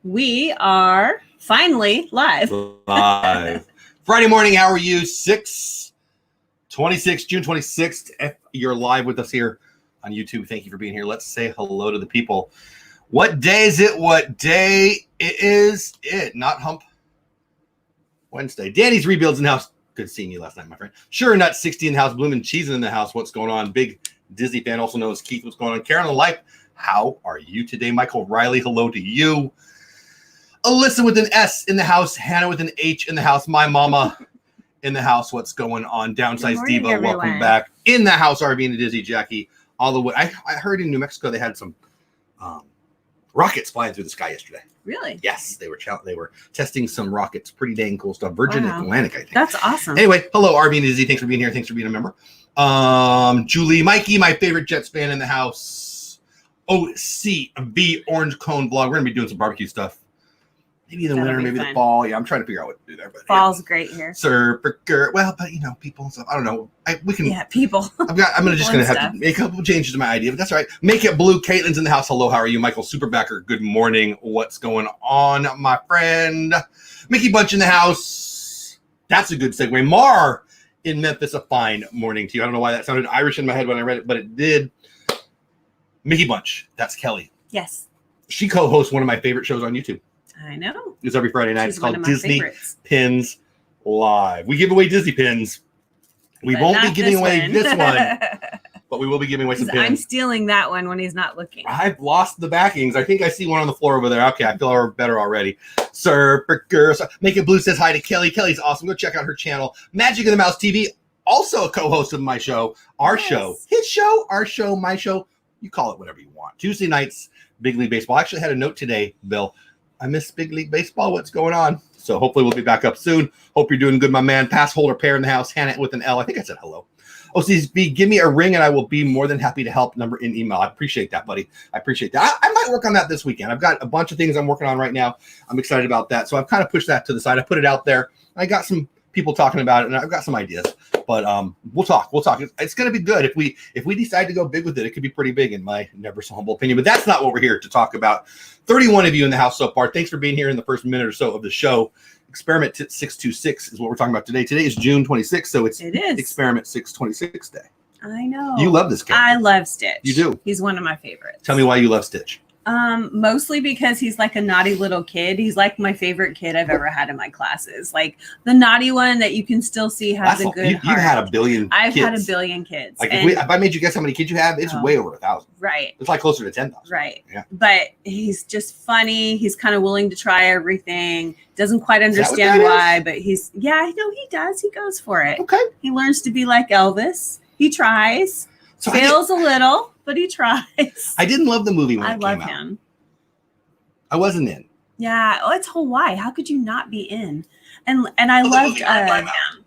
We are finally live. Friday morning, how are you? 6/26, June 26th. You're live with us here on YouTube. Thank you for being here. Let's say hello to the people. What day is it? What day is it? Not Hump Wednesday. Danny's Rebuilds in the house. Good seeing you last night, my friend. Sure Nut 60 in the house. Bloomin' Cheese in the house. What's going on? Big Disney fan, also known as Keith. What's going on? Karen on Life. How are you today? Michael Riley, hello to you. Alyssa with an S in the house. Hannah with an H in the house. My mama in the house. What's going on? Downsized Diva, everyone. welcome back. In the house, RV and the Dizzy Jackie. All the way. I heard in New Mexico they had some rockets flying through the sky yesterday. Really? Yes, they were testing some rockets. Pretty dang cool stuff. Virgin Atlantic, I think. That's awesome. Anyway, hello, RV and Dizzy. Thanks for being here. Thanks for being a member. Julie, Mikey, my favorite Jets fan in the house. OCV Orange Cone Vlog. We're gonna be doing some barbecue stuff. Maybe in the winter, maybe the fall. Yeah, I'm trying to figure out what to do there. But fall's great here. Well, but you know, people and stuff. I don't know. We can. Yeah, people. I'm just gonna have to make a couple changes to my idea, but that's all right. Make it blue. Caitlin's in the house. Hello, how are you, Michael Superbacker? Good morning. What's going on, my friend? Mickey Bunch in the house. That's a good segue. Mar in Memphis. A fine morning to you. I don't know why that sounded Irish in my head when I read it, but it did. Mickey Bunch. That's Kelly. Yes. She co-hosts one of my favorite shows on YouTube. I know. It's every Friday night. It's called Disney favorites. Pins Live. We give away Disney pins. We won't be giving away this one, but we will be giving away some pins. I'm stealing that one when he's not looking. I've lost the backings. I think I see one on the floor over there. Okay, I feel better already. Sir Burger. Make It Blue says hi to Kelly. Kelly's awesome. Go check out her channel. Magic of the Mouse TV, also a co-host of my show. Our show. His show, our show, my show. You call it whatever you want. Tuesday nights, Big League Baseball. I actually had a note today, Bill. I miss Big League Baseball. What's going on? So hopefully we'll be back up soon. Hope you're doing good, my man. Pass holder pair in the house. Hannah with an L. I think I said hello. OCB, give me a ring and I will be more than happy to help. Number in email. I appreciate that, buddy. I appreciate that. I might work on that this weekend. I've got a bunch of things I'm working on right now. I'm excited about that. So I've kind of pushed that to the side. I put it out there. I got some people talking about it and I've got some ideas. But we'll talk. It's going to be good. If we decide to go big with it, it could be pretty big in my never so humble opinion. But that's not what we're here to talk about. 31 of you in the house so far. Thanks for being here in the first minute or so of the show. Experiment 626 is what we're talking about today. Today is June 26th, so it is Experiment 626 day. I know. You love this character. I love Stitch. You do. He's one of my favorites. Tell me why you love Stitch. Mostly because he's like a naughty little kid. He's like my favorite kid I've ever had in my classes. Like the naughty one that you can still see has a good heart. You've had a billion I've kids. had a billion kids. Like if I made you guess how many kids you have, it's way over 1,000. Right. It's like closer to 10,000. Right. Yeah. But he's just funny. He's kind of willing to try everything. Doesn't quite understand why, but I know he does. He goes for it. Okay. He learns to be like Elvis. He tries. So fails a little, but he tries. I didn't love the movie when it came out. I love him. I wasn't in. Yeah. Oh, it's Hawaii. How could you not be in? And I loved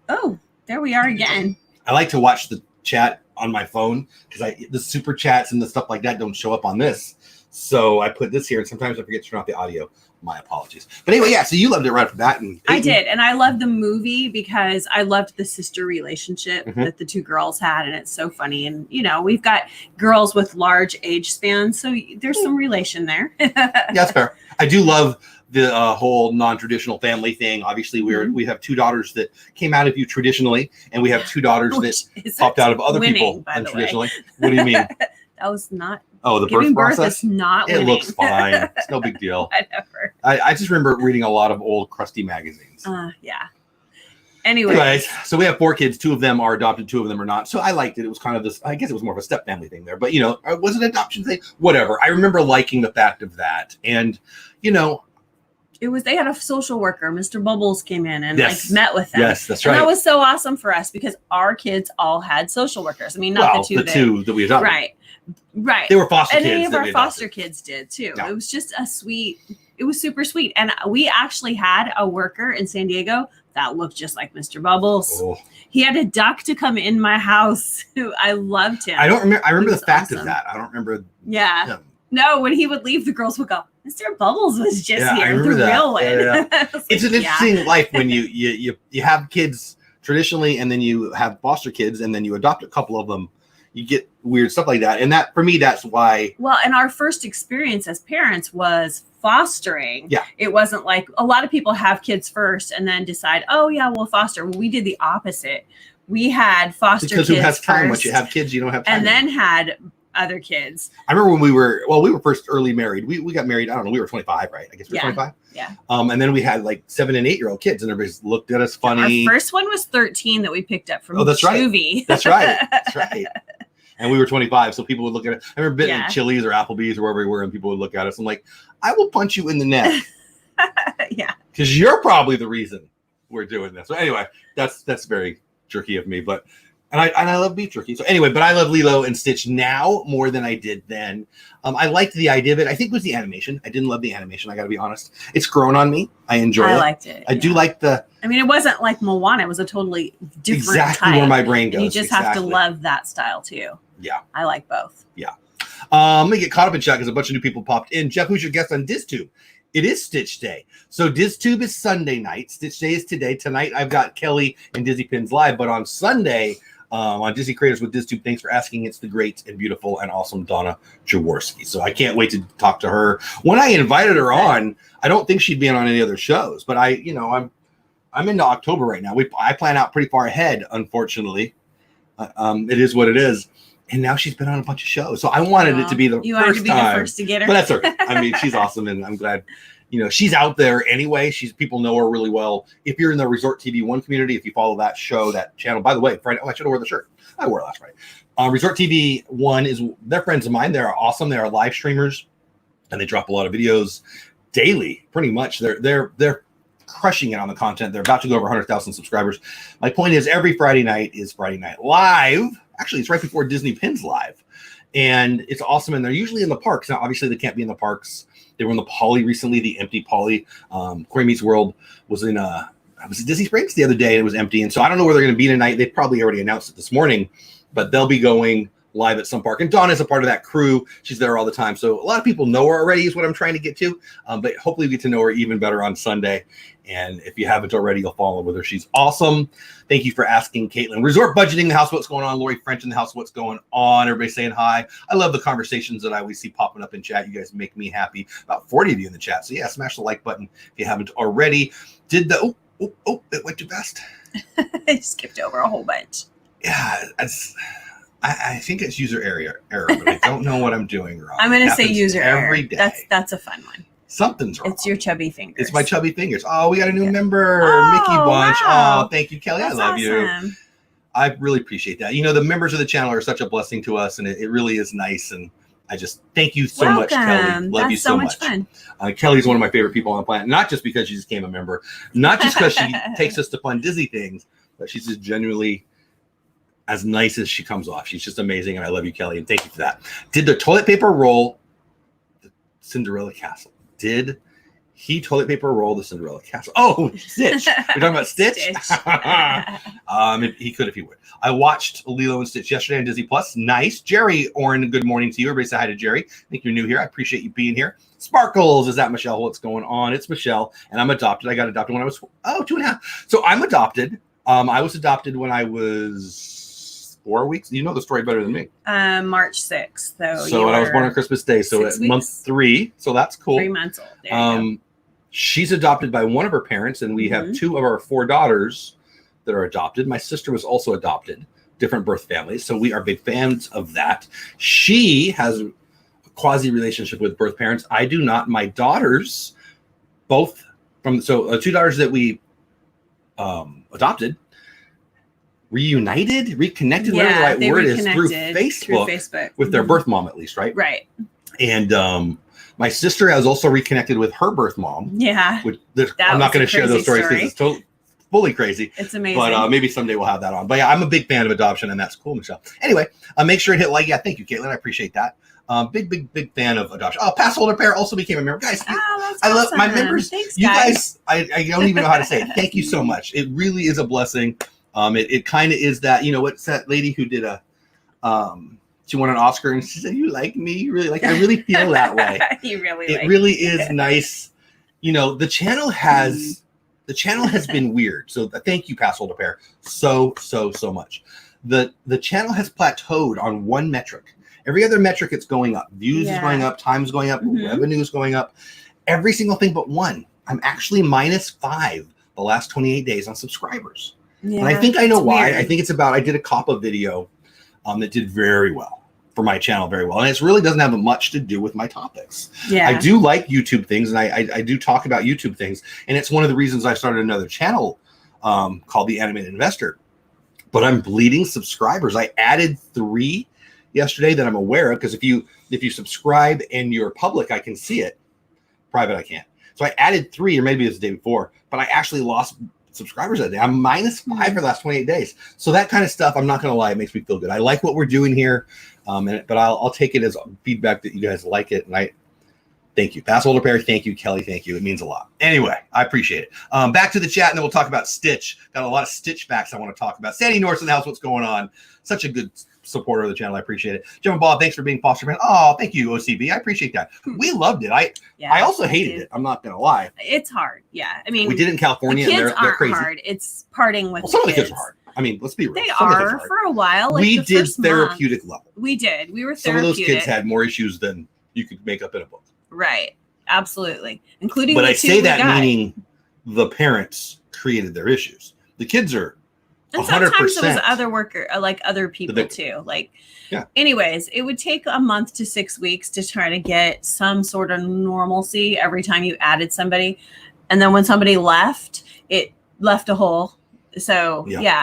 oh, there we are again. I like to watch the chat on my phone because the super chats and the stuff like that don't show up on this. So I put this here and sometimes I forget to turn off the audio. My apologies. But anyway, yeah, so you loved it right off the bat. And I did. And I loved the movie because I loved the sister relationship that the two girls had. And it's so funny. And, you know, we've got girls with large age spans. So there's some relation there. Yeah, that's fair. I do love the whole non-traditional family thing. Obviously, we have two daughters that came out of you traditionally. And we have two daughters that popped out of other people untraditionally. What do you mean? That was not. Oh, the giving birth process? Is not it winning. Looks fine. It's no big deal. Whatever. I just remember reading a lot of old crusty magazines. Yeah. Anyways, so we have 4 kids. 2 of them are adopted. 2 of them are not. So I liked it. It was kind of this, I guess it was more of a step family thing there. But, you know, it was an adoption thing. Whatever. I remember liking the fact of that. And, you know. They had a social worker. Mr. Bubbles came in and met with them. Yes, that's right. And that was so awesome for us because our kids all had social workers. I mean, not the two that we adopted. Right. They were foster kids. And any of our foster kids did too. No. It was just it was super sweet. And we actually had a worker in San Diego that looked just like Mr. Bubbles. Oh. He had a duck to come in my house. I loved him. I don't remember. I remember the fact of that. I don't remember. Yeah. Him. No, when he would leave, the girls would go, Mr. Bubbles was just here, the real one. Yeah. It's an interesting life when you have kids traditionally, and then you have foster kids, and then you adopt a couple of them. you get weird stuff like that. And that, for me, that's why. Well, and our first experience as parents was fostering. Yeah. It wasn't like a lot of people have kids first and then decide, oh yeah, we'll foster. Well, we did the opposite. We had foster because kids who has time? first, Once you have kids, you don't have time. and then had other kids. I remember when we were first early married. We got married, I don't know, we were 25, right? I guess we were 25. Yeah. And then we had like 7 and 8 year old kids, and everybody looked at us funny. Our first one was 13 that we picked up from that's Juvie. Right. That's right. That's right. And we were 25, so people would look at it. I remember being at Chili's or Applebee's or wherever we were, and people would look at us. I'm like, I will punch you in the neck. Yeah. Because you're probably the reason we're doing this. So anyway, that's very jerky of me, but and I love beef jerky. So anyway, but I love Lilo and Stitch now more than I did then. I liked the idea of it. I think it was the animation. I didn't love the animation. I got to be honest. It's grown on me. I enjoy it. I liked it. I do like the. I mean, it wasn't like Moana. It was a totally different exactly type. Where my brain goes. And you just have to love that style too. Yeah. I like both. Yeah. Let me get caught up in chat because a bunch of new people popped in. Jeff, who's your guest on DizTube? It is Stitch Day. So DizTube is Sunday night. Stitch Day is today. Tonight I've got Kelly and Dizzy Pins live, but on Sunday, on Disney Creators with DizTube, thanks for asking. It's the great and beautiful and awesome Donna Jaworski. So I can't wait to talk to her. When I invited her on, I don't think she'd be on any other shows, but I'm into October right now. I plan out pretty far ahead, unfortunately. It is what it is. And now she's been on a bunch of shows. So I wanted it to be the first time. You wanted to be the first to get her. But that's okay. I mean, she's awesome, and I'm glad. She's out there anyway. People know her really well. If you're in the Resort TV 1 community, if you follow that show, that channel, by the way, Friday, I should have worn the shirt. I wore it last Friday. Resort TV 1 they're friends of mine. They're awesome. They are live streamers, and they drop a lot of videos daily, pretty much. They're crushing it on the content. They're about to go over 100,000 subscribers. My point is, every Friday night is Friday Night Live. Actually, it's right before Disney Pins Live. And it's awesome. And they're usually in the parks. Now, obviously, they can't be in the parks. They were in the Poly recently, the empty Poly. Corey Meets World was in Disney Springs the other day, and it was empty. And so I don't know where they're going to be tonight. They probably already announced it this morning, but they'll be going live at some park. And Dawn is a part of that crew. She's there all the time. So a lot of people know her already is what I'm trying to get to. But hopefully we get to know her even better on Sunday. And if you haven't already, you'll follow with her. She's awesome. Thank you for asking, Caitlin. Resort Budgeting in the house. What's going on? Lori French in the house. What's going on? Everybody saying hi. I love the conversations that I always see popping up in chat. You guys make me happy. About 40 of you in the chat. So yeah, smash the like button if you haven't already. It went too fast. I skipped over a whole bunch. Yeah, I think it's user error, but I don't know what I'm doing wrong. I'm going to say user error. Every day. That's a fun one. Something's wrong. It's your chubby fingers. It's my chubby fingers. Oh, we got a new member, Mickey Bunch. Wow. Oh, thank you, Kelly. That's I love awesome. you. I really appreciate that. The members of the channel are such a blessing to us, and it really is nice. And I just thank you so much, Kelly. Love you so much. Fun. Kelly's one of my favorite people on the planet, not just because she just became a member, not just because she takes us to fun Disney things, but she's just genuinely as nice as she comes off. She's just amazing, and I love you, Kelly, and thank you for that. Did the toilet paper roll the Cinderella Castle? Did he toilet paper roll the Cinderella Castle? Oh, Stitch. We're talking about Stitch? He could if he would. I watched Lilo and Stitch yesterday on Disney Plus. Nice. Jerry Oren, good morning to you. Everybody say hi to Jerry. I think you're new here. I appreciate you being here. Sparkles, is that Michelle? What's going on? It's Michelle, and I'm adopted. I got adopted when I was 2.5. So I'm adopted. I was adopted when I was 4 weeks. You know the story better than me. March 6th. So I was born on Christmas Day. So at month 3. So that's cool. 3 months old. There you go. She's adopted by one of her parents, and we have 2 of our 4 daughters that are adopted. My sister was also adopted, different birth families. So we are big fans of that. She has a quasi relationship with birth parents. I do not. My daughters, both from 2 daughters that we adopted, reconnected, whatever the right word is, through Facebook with their birth mom, at least, right? Right. And my sister has also reconnected with her birth mom. Yeah. I'm not going to share those stories because it's fully crazy. It's amazing. But maybe someday we'll have that on. But yeah, I'm a big fan of adoption, and that's cool, Michelle. Anyway, make sure and hit like. Yeah, thank you, Caitlin. I appreciate that. Big fan of adoption. Oh, Pass Holder Pair also became a member. Guys, I love my members. Thanks, you guys, I don't even know how to say it. Thank you so much. It really is a blessing. It kind of is that, what's that lady who did she won an Oscar and she said, "You like me? You really like me." I really feel that way. It really is nice. The channel has been weird. So thank you, Pass Holder Pair, so much. the channel has plateaued on one metric. Every other metric, it's going up. Views is going up, time's going up, revenue is going up. Every single thing but one. I'm actually -5 the last 28 days on subscribers. Yeah, and I think I know why. Weird. I think it's about, I did a COPPA video that did very well for my channel, very well. And it really doesn't have much to do with my topics. Yeah. I do like YouTube things, and I do talk about YouTube things. And it's one of the reasons I started another channel called The Animated Investor. But I'm bleeding subscribers. I added 3 yesterday that I'm aware of, because if you subscribe and you're public, I can see it. Private, I can't. So I added 3, or maybe it was the day before, but I actually lost subscribers that day. I'm -5 for the last 28 days. So that kind of stuff, I'm not going to lie, it makes me feel good. I like what we're doing here, but I'll take it as feedback that you guys like it. And I thank you. Pass Holder Perry, thank you. Kelly, thank you. It means a lot. Anyway, I appreciate it. Back to the chat, and then we'll talk about Stitch. Got a lot of Stitch facts I want to talk about. Sandy Norris in the house, what's going on? Such a good supporter of the channel. I appreciate it. Jim and Bob, thanks for being foster parent. Oh, thank you, OCB. I appreciate that. We loved it. I also hated it. I'm not gonna lie. It's hard. Yeah. I mean, we did it in California, the kids and they're crazy. Hard. It's parting with some of the kids are hard. I mean, let's be real. They are for a while. Like we did therapeutic level. We did. We were therapeutic. Some of those kids had more issues than you could make up in a book. Right. Absolutely. Including but I say that meaning the parents created their issues. The kids are 100%. And sometimes it was other people too. Like, anyways, it would take a month to 6 weeks to try to get some sort of normalcy every time you added somebody. And then when somebody left, it left a hole. So yeah,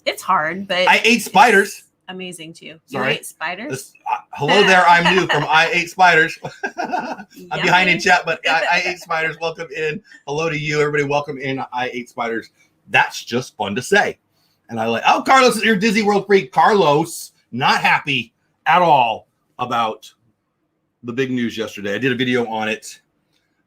it's hard, but I ate spiders. Amazing too. You ate spiders? Hello there, I'm new from I Ate Spiders. I'm behind in chat, but I Ate Spiders. Welcome in. Hello to you, everybody. Welcome in. I Ate Spiders. That's just fun to say. And I like, oh, Carlos is your Disney World freak. Carlos, not happy at all about the big news yesterday. I did a video on it.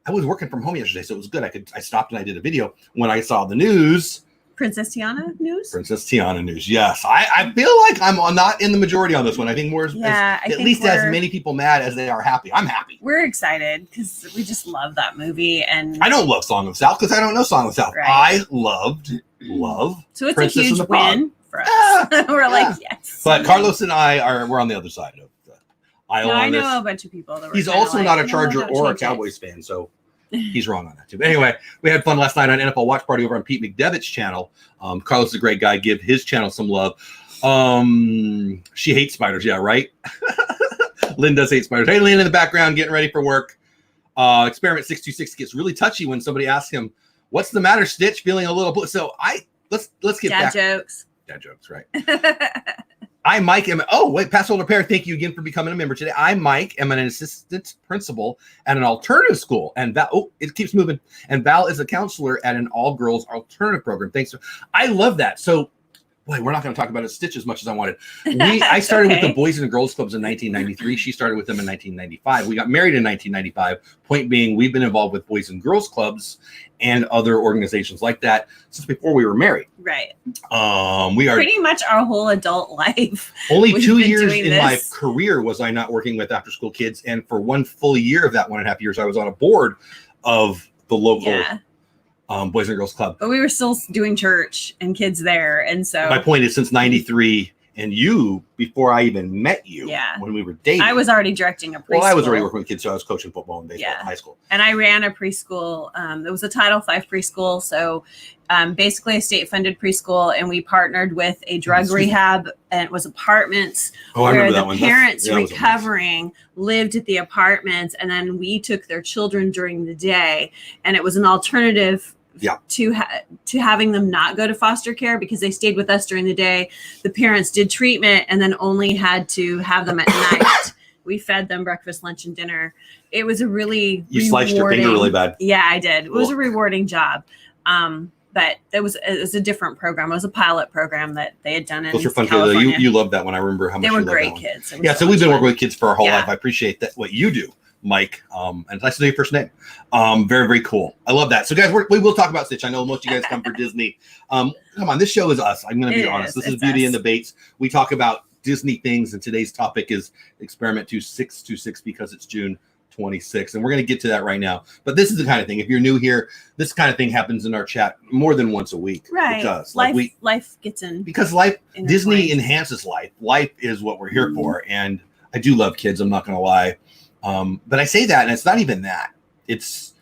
I was working from home yesterday, so it was good. I stopped and I did a video when I saw the news. Princess Tiana news? Princess Tiana news, yes. I feel like I'm not in the majority on this one. I think more at least as many people mad as they are happy. I'm happy. We're excited because we just love that movie. And I don't love Song of the South because I don't know Song of the South. Right. I love So it's Princess a huge win for us. We're like, yes. But Carlos and we're on the other side of the aisle. I know a bunch of people that were He's also not a Charger or a Cowboys fan, so he's wrong on that too. But anyway, we had fun last night on NFL Watch Party over on Pete McDevitt's channel. Carlos is a great guy. Give his channel some love. She hates spiders. Yeah, right. Lynn does hate spiders. Hey, Lynn in the background getting ready for work. Experiment 626 gets really touchy when somebody asks him, "What's the matter, Stitch? Feeling a little." So let's get back. Dad jokes, right? I, Mike, Pastor Older Pair, thank you again for becoming a member today. I, Mike, am an assistant principal at an alternative school. And Val, it keeps moving. And Val is a counselor at an all-girls alternative program. Thanks. I love that. So, boy, we're not going to talk about a Stitch as much as I wanted. I started with the Boys and Girls Clubs in 1993. She started with them in 1995. We got married in 1995. Point being, we've been involved with Boys and Girls Clubs and other organizations like that since before we were married. Right. We are pretty much our whole adult life. Only 2 years in my career was I not working with after school kids. And for 1 full year of that 1.5 years, I was on a board of the local Boys and Girls Club. But we were still doing church and kids there. And so my point is, since 93, and you, before I even met you, when we were dating, I was already directing a preschool. Well, I was already working with kids, so I was coaching football and baseball in high school. And I ran a preschool. It was a Title V preschool. So basically a state-funded preschool, and we partnered with a drug rehab, and it was apartments where the parents recovering lived at the apartments, and then we took their children during the day, and it was an alternative to having them not go to foster care because they stayed with us during the day. The parents did treatment and then only had to have them at night. We fed them breakfast, lunch, and dinner. It was a really sliced your finger really bad. Yeah, I did. It was a rewarding job. But it was a different program. It was a pilot program that they had done in Those were fun California. Kids. You loved that one. I remember how much they were you loved great that one. Kids. So we've been working with kids for our whole life. I appreciate that what you do, Mike. And it's nice to know your first name. Very, very cool. I love that. So guys, we will talk about Stitch. I know most of you guys come for Disney. Come on, this show is us. I'm going to be honest. This is Beauty and the Bates. We talk about Disney things, and today's topic is Experiment 2626 because it's June. 26, and we're going to get to that right now. But this is the kind of thing, if you're new here, this kind of thing happens in our chat more than once a week. Right. It does. Life gets in. Because Disney enhances life. Life is what we're here for. And I do love kids, I'm not going to lie. But I say that, and it's not even that. It's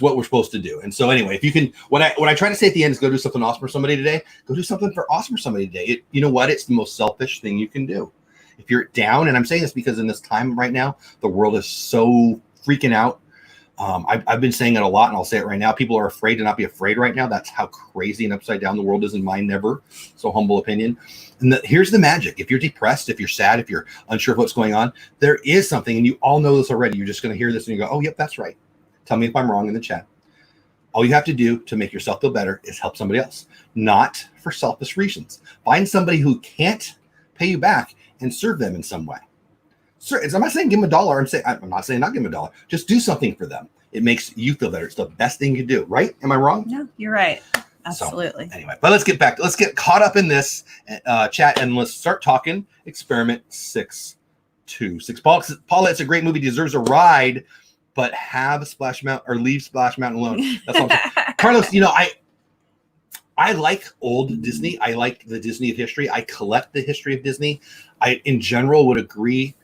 what we're supposed to do. And so anyway, if you can, what I try to say at the end is go do something awesome for somebody today. Go do something awesome for somebody today. You know what? It's the most selfish thing you can do. If you're down, and I'm saying this because in this time right now, the world is so freaking out. I've been saying it a lot, and I'll say it right now. People are afraid to not be afraid right now. That's how crazy and upside down the world is in my never so humble opinion. And here's the magic. If you're depressed, if you're sad, if you're unsure of what's going on, there is something, and you all know this already. You're just going to hear this and you go, oh, yep, that's right. Tell me if I'm wrong in the chat. All you have to do to make yourself feel better is help somebody else, not for selfish reasons. Find somebody who can't pay you back and serve them in some way. Sir, I'm not saying give them $1. I'm not saying not give them $1. Just do something for them. It makes you feel better. It's the best thing you do, right? Am I wrong? No, you're right. Absolutely. So, anyway, but let's get caught up in this chat, and let's start talking Experiment 626. Paula, it's a great movie, deserves a ride, but have Splash Mountain or leave Splash Mountain alone. That's what I'm saying. Carlos, I like old Disney. I like the Disney of history. I collect the history of Disney. I, in general, would agree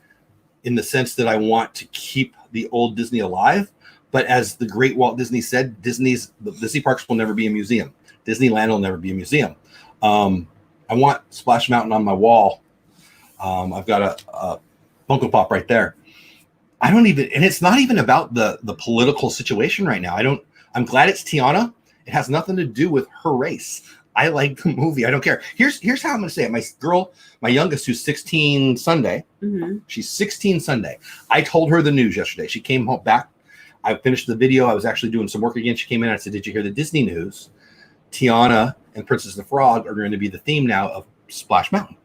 in the sense that I want to keep the old Disney alive. But as the great Walt Disney said, the Disney parks will never be a museum. Disneyland will never be a museum. I want Splash Mountain on my wall. I've got a Funko Pop right there. And it's not even about the political situation right now. I'm glad it's Tiana. It has nothing to do with her race. I like the movie. I don't care. Here's how I'm going to say it. My youngest, who's 16 Sunday, she's 16 Sunday. I told her the news yesterday. She came home back. I finished the video. I was actually doing some work again. She came in and I said, did you hear the Disney news? Tiana and Princess and the Frog are going to be the theme now of Splash Mountain.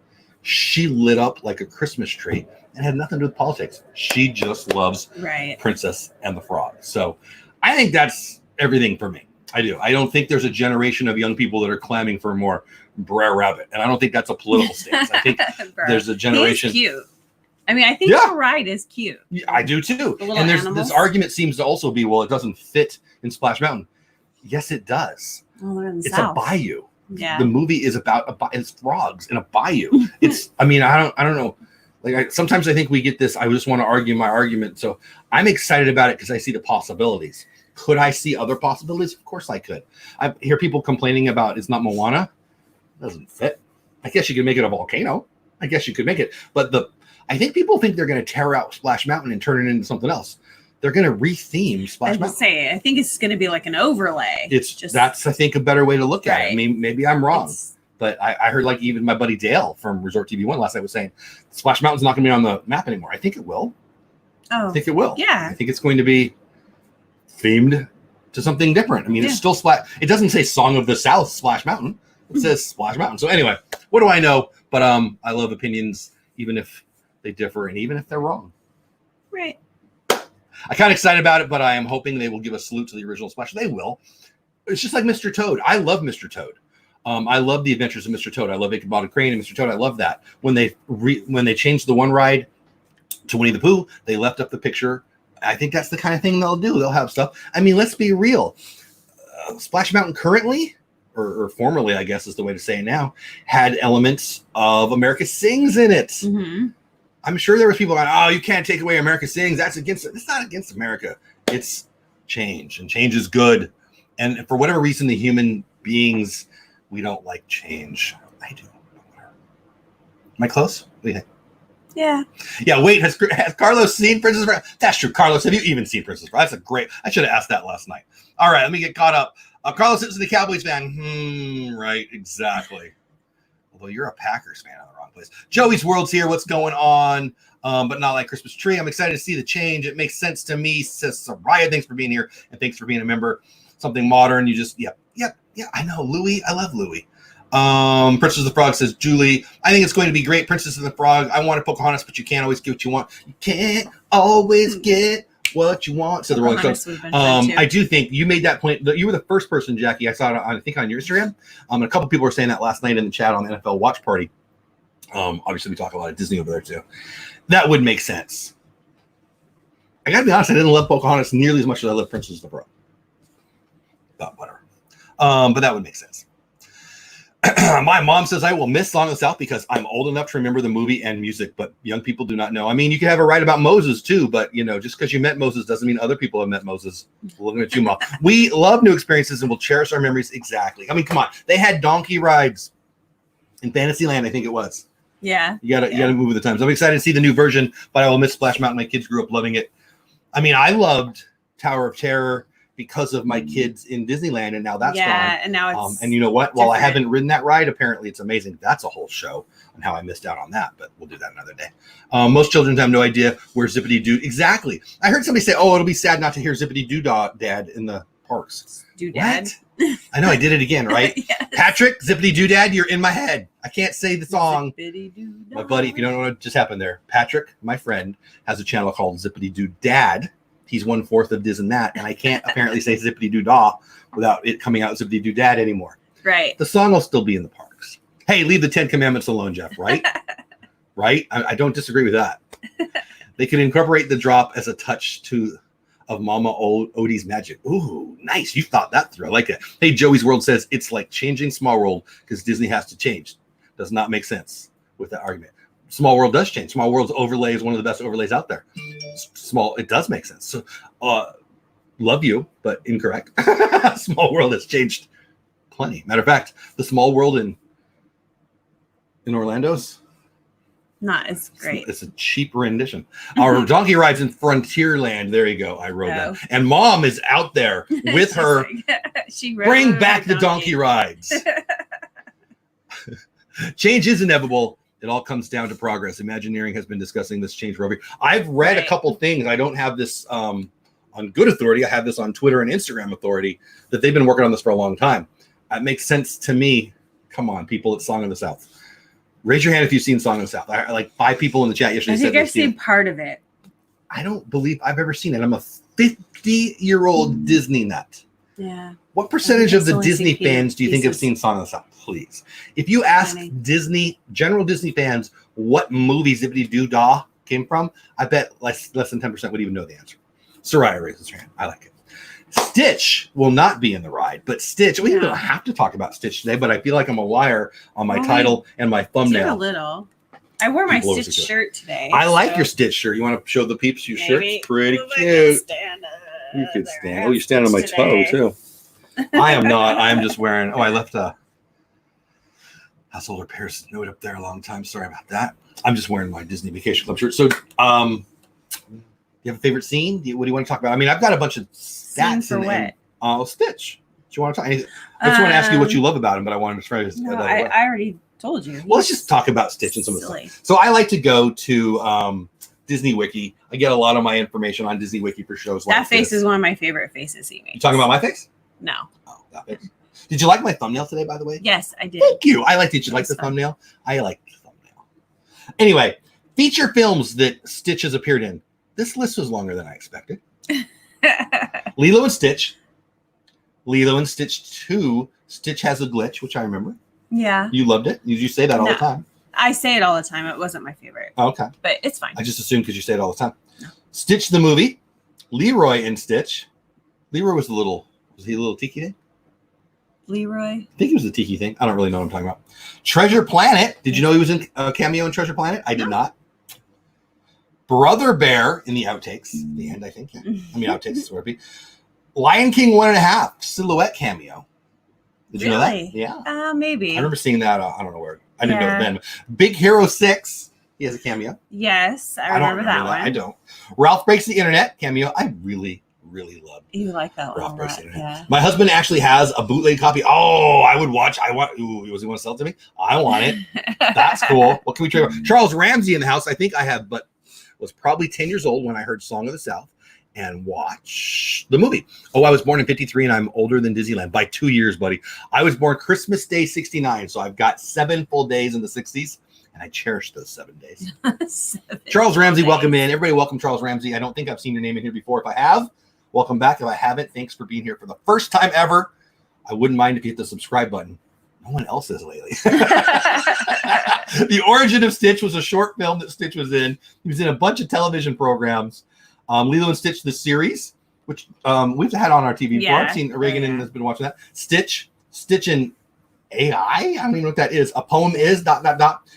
She lit up like a Christmas tree and had nothing to do with politics. She just loves Princess and the Frog. So I think that's everything for me. I do. I don't think there's a generation of young people that are clamming for more Brer Rabbit. And I don't think that's a political stance. I think there's a generation. He's cute. I mean, I think the ride is cute. Yeah, I do too. And this argument seems to also be, well, it doesn't fit in Splash Mountain. Yes, it does. Well, it's South. A bayou. Yeah. The movie is about it's frogs in a bayou. I don't know. Like sometimes I think we get this. I just want to argue my argument. So I'm excited about it because I see the possibilities. Could I see other possibilities? Of course I could. I hear people complaining about it's not Moana. It doesn't fit. I guess you could make it a volcano. I guess you could make it. But I think people think they're going to tear out Splash Mountain and turn it into something else. They're going to retheme Splash Mountain. I think it's going to be like an overlay. That's I think a better way to look at it. I mean, maybe I'm wrong. But I heard like even my buddy Dale from Resort TV 1 last night was saying Splash Mountain's not going to be on the map anymore. I think it will. Oh. I think it will. Yeah. I think it's going to be themed to something different. I mean, it's still It doesn't say Song of the South Splash Mountain. It says Splash Mountain. So anyway, what do I know? But I love opinions, even if they differ and even if they're wrong. Right. I'm kind of excited about it, but I am hoping they will give a salute to the original Splash. They will. It's just like Mr. Toad. I love Mr. Toad. I love the Adventures of Mr. Toad. I love Ichabod Crane and Mr. Toad. I love that. When they changed the one ride to Winnie the Pooh, they left up the picture. I think that's the kind of thing they'll do. They'll have stuff. I mean, let's be real. Splash Mountain currently, or formerly, I guess is the way to say it now, had elements of America Sings in it. Mm-hmm. I'm sure there was people going, oh, you can't take away America Sings. That's against it. It's not against America. It's change, and change is good. And for whatever reason, the human beings, we don't like change. I do. Am I close? What do you think? Yeah. Yeah, wait, has Carlos seen Princess Frog? That's true. Carlos, have you even seen Princess Frog? That's a great, I should have asked that last night. All right, let me get caught up. Carlos is the Cowboys fan. Right, exactly. Although you're a Packers fan in the wrong place. Joey's World's here. What's going on? But not like Christmas tree. I'm excited to see the change. It makes sense to me, says Soraya. Thanks for being here, and thanks for being a member. Something modern. You just, yep. I know, Louie. I love Louie. Princess of the Frog says, Julie, I think it's going to be great. Princess of the Frog. I want a Pocahontas, but you can't always get what you want. You can't always get what you want. So the Rolling Stones. I do think you made that point. You were the first person, Jackie. I saw it I think on your Instagram. And a couple people were saying that last night in the chat on the NFL Watch Party. Obviously, we talk a lot of Disney over there too. That would make sense. I gotta be honest, I didn't love Pocahontas nearly as much as I love Princess of the Pearl. But whatever. But that would make sense. My mom says I will miss Song of the South because I'm old enough to remember the movie and music, but young people do not know. I mean, you can have a right about Moses too, but just because you met Moses doesn't mean other people have met Moses. Looking at you, Mom. We love new experiences and will cherish our memories. Exactly. I mean, come on. They had donkey rides in Fantasyland, I think it was. Yeah. You gotta move with the times. I'm excited to see the new version, but I will miss Splash Mountain. My kids grew up loving it. I mean, I loved Tower of Terror because of my kids in Disneyland, and now that's gone. And now it's and you know what? While I haven't ridden that ride, apparently it's amazing. That's a whole show on how I missed out on that, but we'll do that another day. Most children have no idea where Zippity Doo. Exactly. I heard somebody say, "Oh, it'll be sad not to hear Zippity Doo Dad in the parks." Doodad. I know I did it again, right? Yes. Patrick, Zippity Doo Dad, you're in my head. I can't say the song. Zippity-doo-dah. My buddy, if you don't know what just happened there, Patrick, my friend, has a channel called Zippity Doo Dad. He's 1/4 of Diz and that, and I can't apparently say Zippity Doo Dah without it coming out Zippity Doo Dad anymore. Right. The song will still be in the parks. Hey, leave the 10 Commandments alone, Jeff, right? Right? I don't disagree with that. They could incorporate the drop as a touch of Mama Odie's magic. Ooh, nice. You thought that through. I like it. Hey, Joey's World says it's like changing Small World because Disney has to change. Does not make sense with that argument. Small World does change. Small World's overlay is one of the best overlays out there. It does make sense. So, love you, but incorrect. Small World has changed plenty. Matter of fact, the Small World in Orlando's not as great. It's a cheap rendition. Our donkey rides in Frontierland. There you go. I rode that. And Mom is out there with her. She bring back the donkey rides. Change is inevitable. It all comes down to progress. Imagineering has been discussing this change for over. I've read a couple things. I don't have this on good authority. I have this on Twitter and Instagram authority that they've been working on this for a long time. It makes sense to me. Come on, people. It's Song of the South. Raise your hand if you've seen Song of the South. I like 5 people in the chat yesterday. I think I've seen part of it. I don't believe I've ever seen it. I'm a 50-year-old Disney nut. Yeah. What percentage of the Disney fans do you think have seen Song of the South? Please. If you ask general Disney fans what movie Zippity Doo Dah came from, I bet less than 10% would even know the answer. Soraya raises her hand. I like it. Stitch will not be in the ride, but Stitch, we don't have to talk about Stitch today, but I feel like I'm a liar on my title and my thumbnail. A little. I wore my Stitch shirt today. I like your Stitch shirt. You want to show the peeps your shirt? It's pretty cute. You could stand. Oh, you're standing on my toe, too. I am not. I'm just wearing. Oh, I left a household repairs note up there a long time. Sorry about that. I'm just wearing my Disney Vacation Club shirt. So, you have a favorite scene? What do you want to talk about? I mean, I've got a bunch of stats for what? Stitch. Do you want to talk? I just want to ask you what you love about him, but I wanted to try to. No, I already told you. Well, let's just talk about Stitch and some of the stuff. So I like to go to Disney Wiki. I get a lot of my information on Disney Wiki for shows like this. That face is one of my favorite faces he makes. You talking about my face? No. Oh, that face. Did you like my thumbnail today, by the way? Yes, I did. Thank you. Did you like the thumbnail? I like the thumbnail. Anyway, feature films that Stitch has appeared in. This list was longer than I expected. Lilo and Stitch. Lilo and Stitch 2. Stitch Has a Glitch, which I remember. Yeah. You loved it? You say that all the time. I say it all the time. It wasn't my favorite. Oh, okay. But it's fine. I just assumed because you say it all the time. No. Stitch the movie. Leroy and Stitch. Leroy was he a little tiki thing? Leroy? I think he was the tiki thing. I don't really know what I'm talking about. Treasure Planet. Did you know he was in a cameo in Treasure Planet? I did not. Brother Bear in the outtakes. The end, I think. Yeah. I mean, outtakes. Sort of. Lion King 1.5 silhouette cameo. Did you know that? Yeah. Maybe. I remember seeing that. I don't know where. I didn't know it then. Big Hero 6. He has a cameo. Yes, I remember that one. I don't. Ralph Breaks the Internet cameo. I really love. You like that one? Ralph Breaks the Internet. Yeah. My husband actually has a bootleg copy. Oh, I would watch. Ooh, does he want to sell it to me? I want it. That's cool. What can we trade? Charles Ramsey in the house. I think I have, but was probably 10 years old when I heard Song of the South and watched the movie. Oh, I was born in 53 and I'm older than Disneyland by 2 years, buddy. I was born Christmas Day 69, so I've got 7 full days in the 60s, and I cherish those 7 days. Charles Ramsey, welcome in. Everybody welcome Charles Ramsey. I don't think I've seen your name in here before. If I have, welcome back. If I haven't, thanks for being here for the first time ever. I wouldn't mind if you hit the subscribe button. No one else is lately. The Origin of Stitch was a short film that Stitch was in. He was in a bunch of television programs. Lilo and Stitch, the series, which we've had on our TV before. I've seen Reagan and has been watching that. Stitch and AI? I don't even know what that is. A Poem Is, ...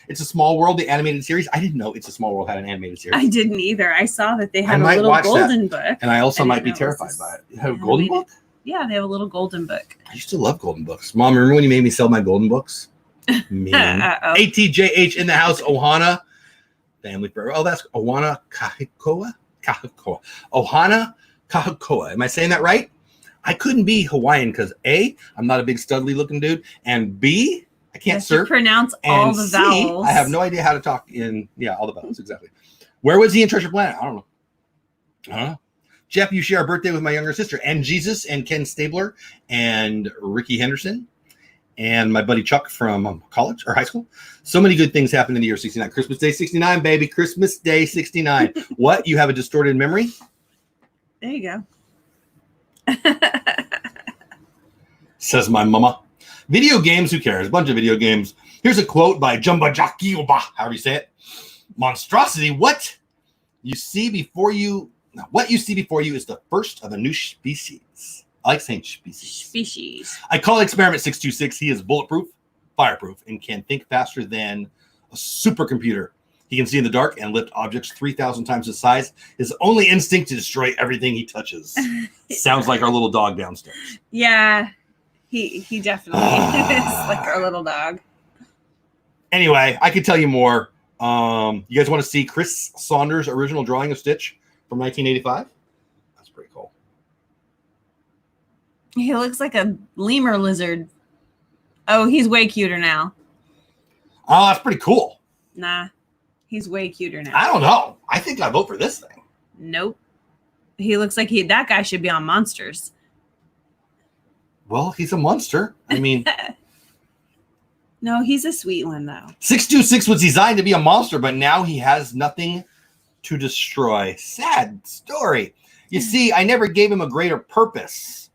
It's a Small World, the animated series. I didn't know It's a Small World had an animated series. I didn't either. I saw that they had a little golden book. And I also might be terrified by it. You have a golden book? Yeah, they have a little golden book. I used to love golden books. Mom, remember when you made me sell my golden books? Mean. ATJH in the house, Ohana. Family forever. Oh, that's Ohana Kahikoa? Ohana Kahikoa. Am I saying that right? I couldn't be Hawaiian because A, I'm not a big studly looking dude, and B, I can't surf. Pronounce all the vowels. I have no idea how to talk in all the vowels exactly. Where was he in Treasure Planet? I don't know. Jeff, you share a birthday with my younger sister, and Jesus, and Ken Stabler, and Ricky Henderson, and my buddy Chuck from college or high school. So many good things happened in the year 69. Christmas Day 69, baby. Christmas Day 69. What? You have a distorted memory? There you go. Says my mama. Video games, who cares? A bunch of video games. Here's a quote by Jumba Jakioba, however you say it. Monstrosity, what you see before you is the first of a new species. I like saying species. I call Experiment 626. He is bulletproof, fireproof, and can think faster than a supercomputer. He can see in the dark and lift objects 3,000 times his size. His only instinct to destroy everything he touches. Sounds like our little dog downstairs. Yeah, he definitely is like our little dog. Anyway, I could tell you more. You guys want to see Chris Saunders' original drawing of Stitch from 1985? That's pretty cool. He looks like a lemur lizard. Oh, he's way cuter now. Oh, that's pretty cool. Nah. He's way cuter now. I don't know. I think I vote for this thing. Nope. He looks like that guy should be on Monsters. Well, he's a monster. I mean. No, he's a sweet one, though. 626 was designed to be a monster, but now he has nothing to destroy. Sad story. You see, I never gave him a greater purpose.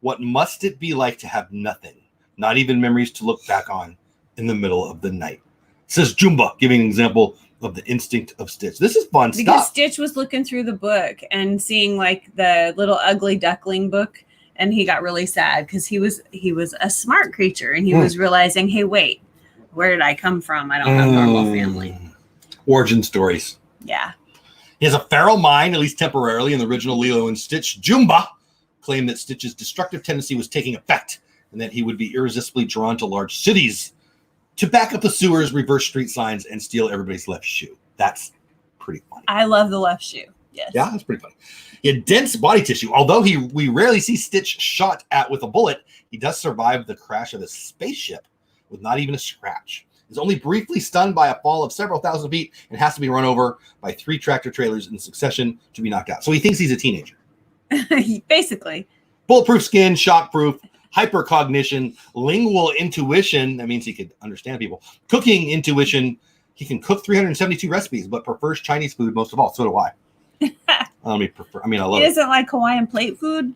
What must it be like to have nothing? Not even memories to look back on in the middle of the night. Says Jumba, giving an example of the instinct of Stitch. This is fun stuff. Because Stitch was looking through the book and seeing like the little ugly duckling book, and he got really sad because he was a smart creature, and he was realizing, hey, wait, where did I come from? I don't have a normal family. Origin stories. Yeah. He has a feral mind, at least temporarily, in the original Lilo and Stitch. Jumba claimed that Stitch's destructive tendency was taking effect, and that he would be irresistibly drawn to large cities to back up the sewers, reverse street signs, and steal everybody's left shoe. That's pretty funny. I love the left shoe. Yes. Yeah, that's pretty funny. He had dense body tissue. Although we rarely see Stitch shot at with a bullet, he does survive the crash of a spaceship with not even a scratch. He's only briefly stunned by a fall of several thousand feet and has to be run over by 3 tractor trailers in succession to be knocked out. So he thinks he's a teenager. Basically. Bulletproof skin, shockproof, hypercognition, lingual intuition. That means he could understand people. Cooking intuition. He can cook 372 recipes, but prefers Chinese food most of all. So do I. I love he it. He doesn't like Hawaiian plate food.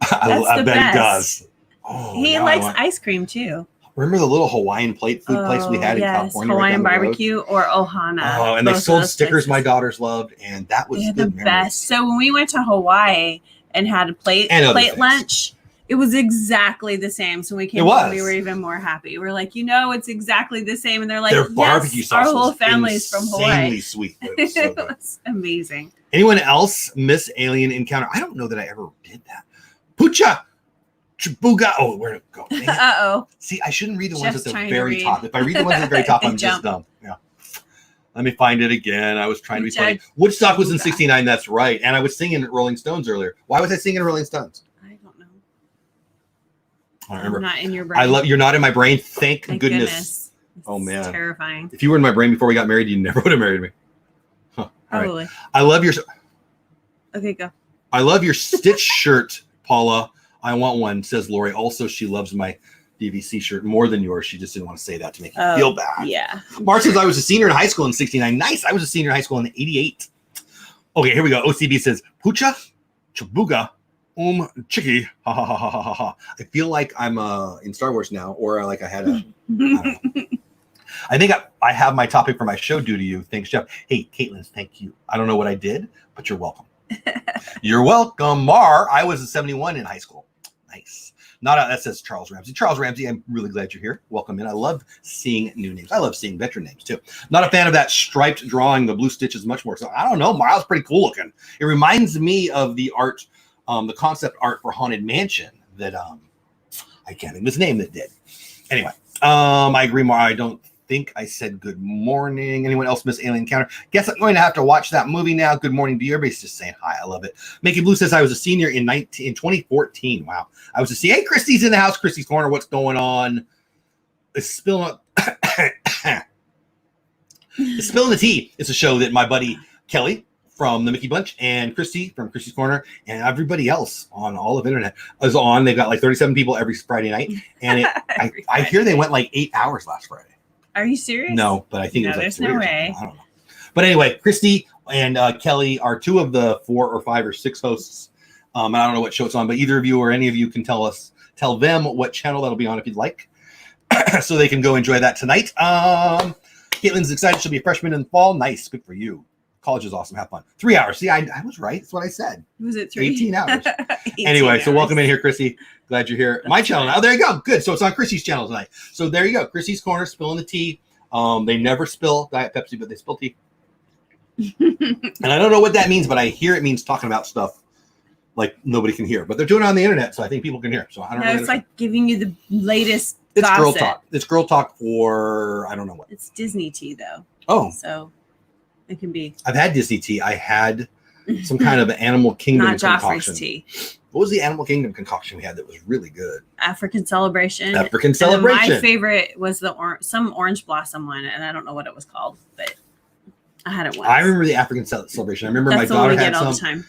I bet he does. Oh, he likes ice cream too. Remember the little Hawaiian plate food place we had in California? Hawaiian barbecue or Ohana. Oh, and they sold stickers my daughters loved, and that was the best. So when we went to Hawaii and had a plate lunch, it was exactly the same. So when we came home, we were even more happy. We're like, it's exactly the same. And they're like, their barbecue sauce, our whole family's from Hawaii. Insanely sweet. It was, so it was amazing. Anyone else miss Alien Encounter? I don't know that I ever did that. Pucha Chibuga. Oh, where'd it go? Uh-oh. See, I shouldn't read the ones at the very top. If I read the ones at the very top, I'm just dumb. Yeah. Let me find it again. I was trying to be funny. Woodstock was in 69. That's right. And I was singing Rolling Stones earlier. Why was I singing Rolling Stones? I don't know. I don't remember. I'm not in your brain. You're not in my brain. Thank goodness. Oh, man. Terrifying. If you were in my brain before we got married, you never would have married me. Huh. Probably. Right. I love your. Okay, go. I love your Stitch shirt, Paula. I want one, says Lori. Also, she loves my DVC shirt more than yours. She just didn't want to say that to make you feel bad. Yeah. Mark says, I was a senior in high school in 69. Nice. I was a senior in high school in 88. Okay, here we go. OCB says, Pucha, Chabuga, Chiki. Ha ha ha ha ha ha. I feel like I'm in Star Wars now, or like I had a. I think I have my topic for my show due to you. Thanks, Jeff. Hey, Caitlin, thank you. I don't know what I did, but you're welcome. You're welcome, Mar. I was a 71 in high school. Nice. That says Charles Ramsey. Charles Ramsey, I'm really glad you're here. Welcome in. I love seeing new names. I love seeing veteran names too. Not a fan of that striped drawing, the blue stitches much more. So I don't know. Mar's pretty cool looking. It reminds me of the art, the concept art for Haunted Mansion that I can't think of his name that did. Anyway, I agree, Mar. I don't think I said good morning. Anyone else miss Alien Encounter? Guess I'm going to have to watch that movie now. Good morning to you. Everybody's just saying hi. I love it. Mickey Blue says I was a senior in 2014. Wow. I was a senior. Hey, Christy's in the house. Christy's Corner. What's going on? It's Spilling the Tea. It's a show that my buddy Kelly from the Mickey Bunch and Christy from Christy's Corner and everybody else on all of internet is on. They've got like 37 people every Friday night. And I hear they went like 8 hours last Friday. Are you serious? No, but I think it was like there's 3 no or way. something. I don't know. But anyway, Christy and Kelly are 2 of the 4 or 5 or 6 hosts. And I don't know what show it's on, but either of you or any of you can tell them what channel that'll be on if you'd like, so they can go enjoy that tonight. Caitlin's excited. She'll be a freshman in the fall. Nice. Good for you. College is awesome. Have fun. 3 hours. See, I was right. That's what I said. Was it 3? 18 hours. 18 anyway, hours. So welcome in here, Christy. Glad you're here. My channel now. There you go. Good. So it's on Christy's channel tonight. So there you go. Christy's Corner, spilling the tea. They never spill Diet Pepsi, but they spill tea. And I don't know what that means, but I hear it means talking about stuff like nobody can hear. But they're doing it on the internet, so I think people can hear. So I don't know. It's like giving you the latest It's gossip. girl talk. It's girl talk for I don't know what. It's Disney tea, though. Oh. So it can be. I've had Disney tea. I had some kind of Animal Kingdom Not concoction. Joffrey's tea. What was the Animal Kingdom concoction we had that was really good? African Celebration. African And then Celebration. my favorite was some orange blossom one, and I don't know what it was called, but I had it once. I remember the African Celebration. I remember That's my the one daughter we had get all some. the time.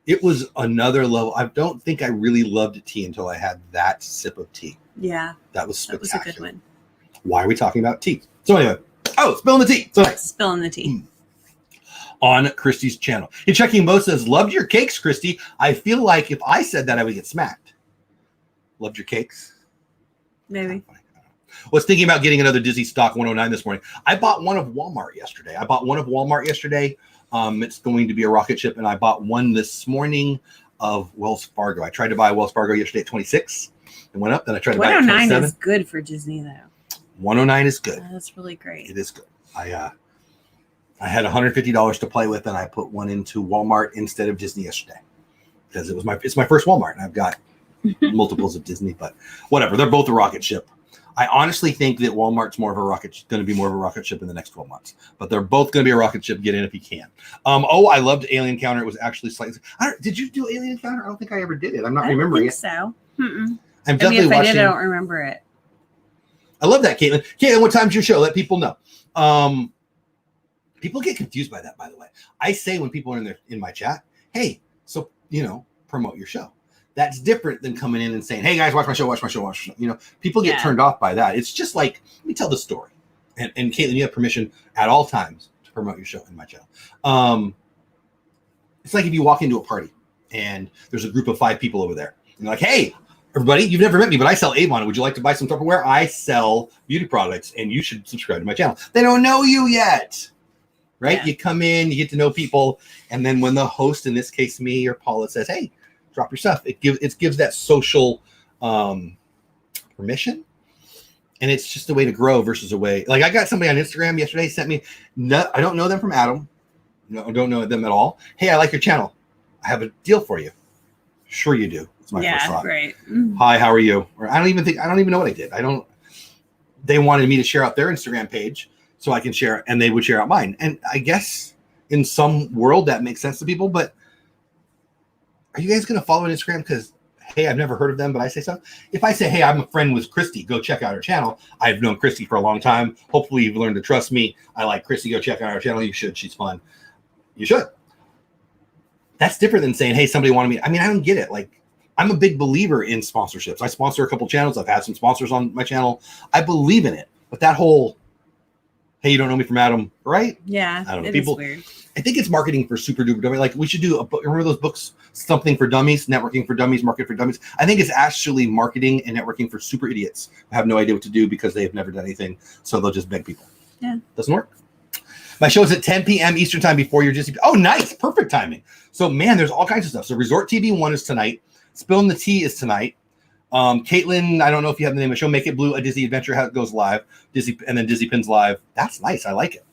It was another level. I don't think I really loved tea until I had that sip of tea. Yeah, That was that spectacular. was a good one. Why are we talking about tea? So anyway, spilling the tea. So nice. Spilling the tea. On Christy's channel. Hey, Checking Mo says, loved your cakes, Christy. I feel like if I said that, I would get smacked. Loved your cakes? Maybe. Was thinking about getting another Disney stock 109 this morning. I bought one of Walmart yesterday. It's going to be a rocket ship, and I bought one this morning of Wells Fargo. I tried to buy Wells Fargo yesterday at 26. It went up. Then I tried to buy it at 109 27. is good for Disney, though. 109 is good. That's really great. It is good. I had $150 to play with, and I put one into Walmart instead of Disney yesterday because it's my first Walmart, and I've got multiples of Disney, but whatever. They're both a rocket ship. I honestly think that Walmart's going to be more of a rocket ship in the next 12 months, but they're both going to be a rocket ship. Get in if you can. I loved Alien Encounter. It was actually slightly. Did you do Alien Encounter? I don't think I ever did it. I'm not remembering it. So. I'm Maybe definitely if I watching. did, I don't remember it. I love that, Caitlin. Caitlin, what time's your show? Let people know. People get confused by that, by the way. I say when people are in my chat, hey, so, promote your show. That's different than coming in and saying, hey, guys, watch my show. People get turned off by that. It's just like, let me tell the story. And Caitlin, you have permission at all times to promote your show in my channel. It's like if you walk into a party and there's a group of 5 people over there. And you're like, hey, everybody, you've never met me, but I sell Avon. Would you like to buy some Tupperware? I sell beauty products, and you should subscribe to my channel. They don't know you yet. Right? Yeah. You come in, you get to know people, and then when the host, in this case me or Paula, says, hey, drop your stuff, it gives that social permission, and it's just a way to grow versus a way. Like I got somebody on Instagram yesterday sent me, I don't know them from Adam, no, I don't know them at all. Hey, I like your channel. I have a deal for you. Sure you do. It's my first thought. Great. Hi, how are you? Or I don't even know what I did. They wanted me to share out their Instagram page so I can share, and they would share out mine. And I guess in some world that makes sense to people, but are you guys going to follow on Instagram because, hey, I've never heard of them, but I say so? If I say, hey, I'm a friend with Christy, go check out her channel. I've known Christy for a long time. Hopefully you've learned to trust me. I like Christy. Go check out her channel. You should. She's fun. You should. That's different than saying, hey, somebody wanted me. I mean, I don't get it. Like, I'm a big believer in sponsorships. I sponsor a couple channels. I've had some sponsors on my channel. I believe in it. But that whole, hey, you don't know me from Adam, right? Yeah, I don't know. it People, is weird. I think it's marketing for super duper dummies. Like we should do a book. Remember those books, Something for Dummies, Networking for Dummies, Market for Dummies. I think it's actually marketing and networking for super idiots who have no idea what to do because they have never done anything. So they'll just beg people. Yeah. Doesn't work. My show is at 10 p.m. Eastern time before your Disney. Oh, nice. Perfect timing. So man, there's all kinds of stuff. So Resort TV 1 is tonight. Spilling the Tea is tonight. Caitlin, I don't know if you have the name of the show. Make It Blue, a Disney adventure, how it goes live. Disney, and then Disney Pins live. That's nice. I like it.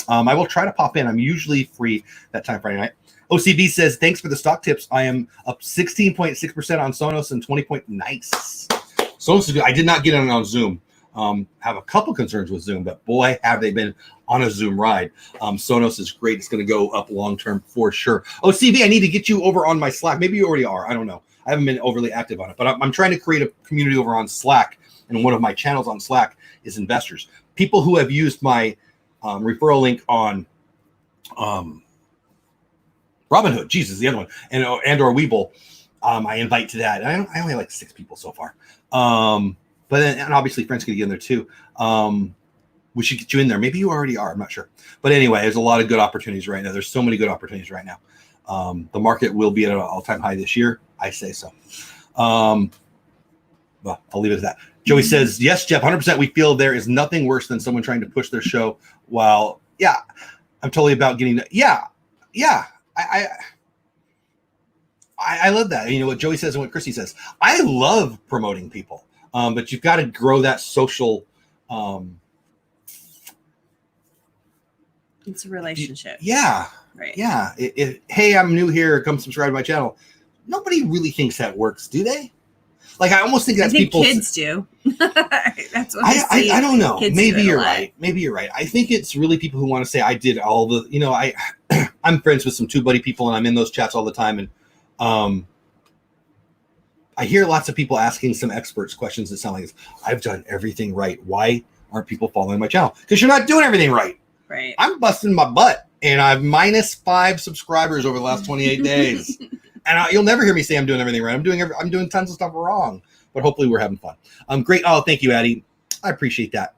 I will try to pop in. I'm usually free that time Friday night. OCB says, thanks for the stock tips. I am up 16.6% on Sonos and 20 point. Nice. Sonos is good. I did not get on Zoom. Have a couple concerns with Zoom, but boy, have they been on a Zoom ride. Sonos is great. It's going to go up long-term for sure. OCB, I need to get you over on my Slack. Maybe you already are. I don't know. I haven't been overly active on it, but I'm trying to create a community over on Slack. And one of my channels on Slack is investors. People who have used my referral link on Robinhood, Jesus, the other one, and or Webull, I invite to that. I only have like 6 people so far. But then, and obviously friends can get in there too. We should get you in there. Maybe you already are. I'm not sure. But anyway, there's a lot of good opportunities right now. There's so many good opportunities right now. The market will be at an all-time high this year. I say so. Well, I'll leave it at that. Joey says, yes, Jeff, 100%. We feel there is nothing worse than someone trying to push their show while, I'm totally about getting that. Yeah. I love that. You know what Joey says and what Chrissy says. I love promoting people, but you've got to grow that social. It's a relationship. Yeah. Right. Yeah. Hey, I'm new here. Come subscribe to my channel. Nobody really thinks that works, do they? Like, I almost think that's people. Kids do. That's what I don't know. Kids Maybe you're right. Maybe you're right. I think it's really people who want to say, I did all the, I'm friends with some TubeBuddy people and I'm in those chats all the time. And I hear lots of people asking some experts questions that sound like this. I've done everything right. Why aren't people following my channel? Because you're not doing everything right. Right. I'm busting my butt and I've -5 subscribers over the last 28 days. And you'll never hear me say I'm doing everything right. I'm doing tons of stuff wrong, but hopefully we're having fun. Great. Oh, thank you, Addie. I appreciate that.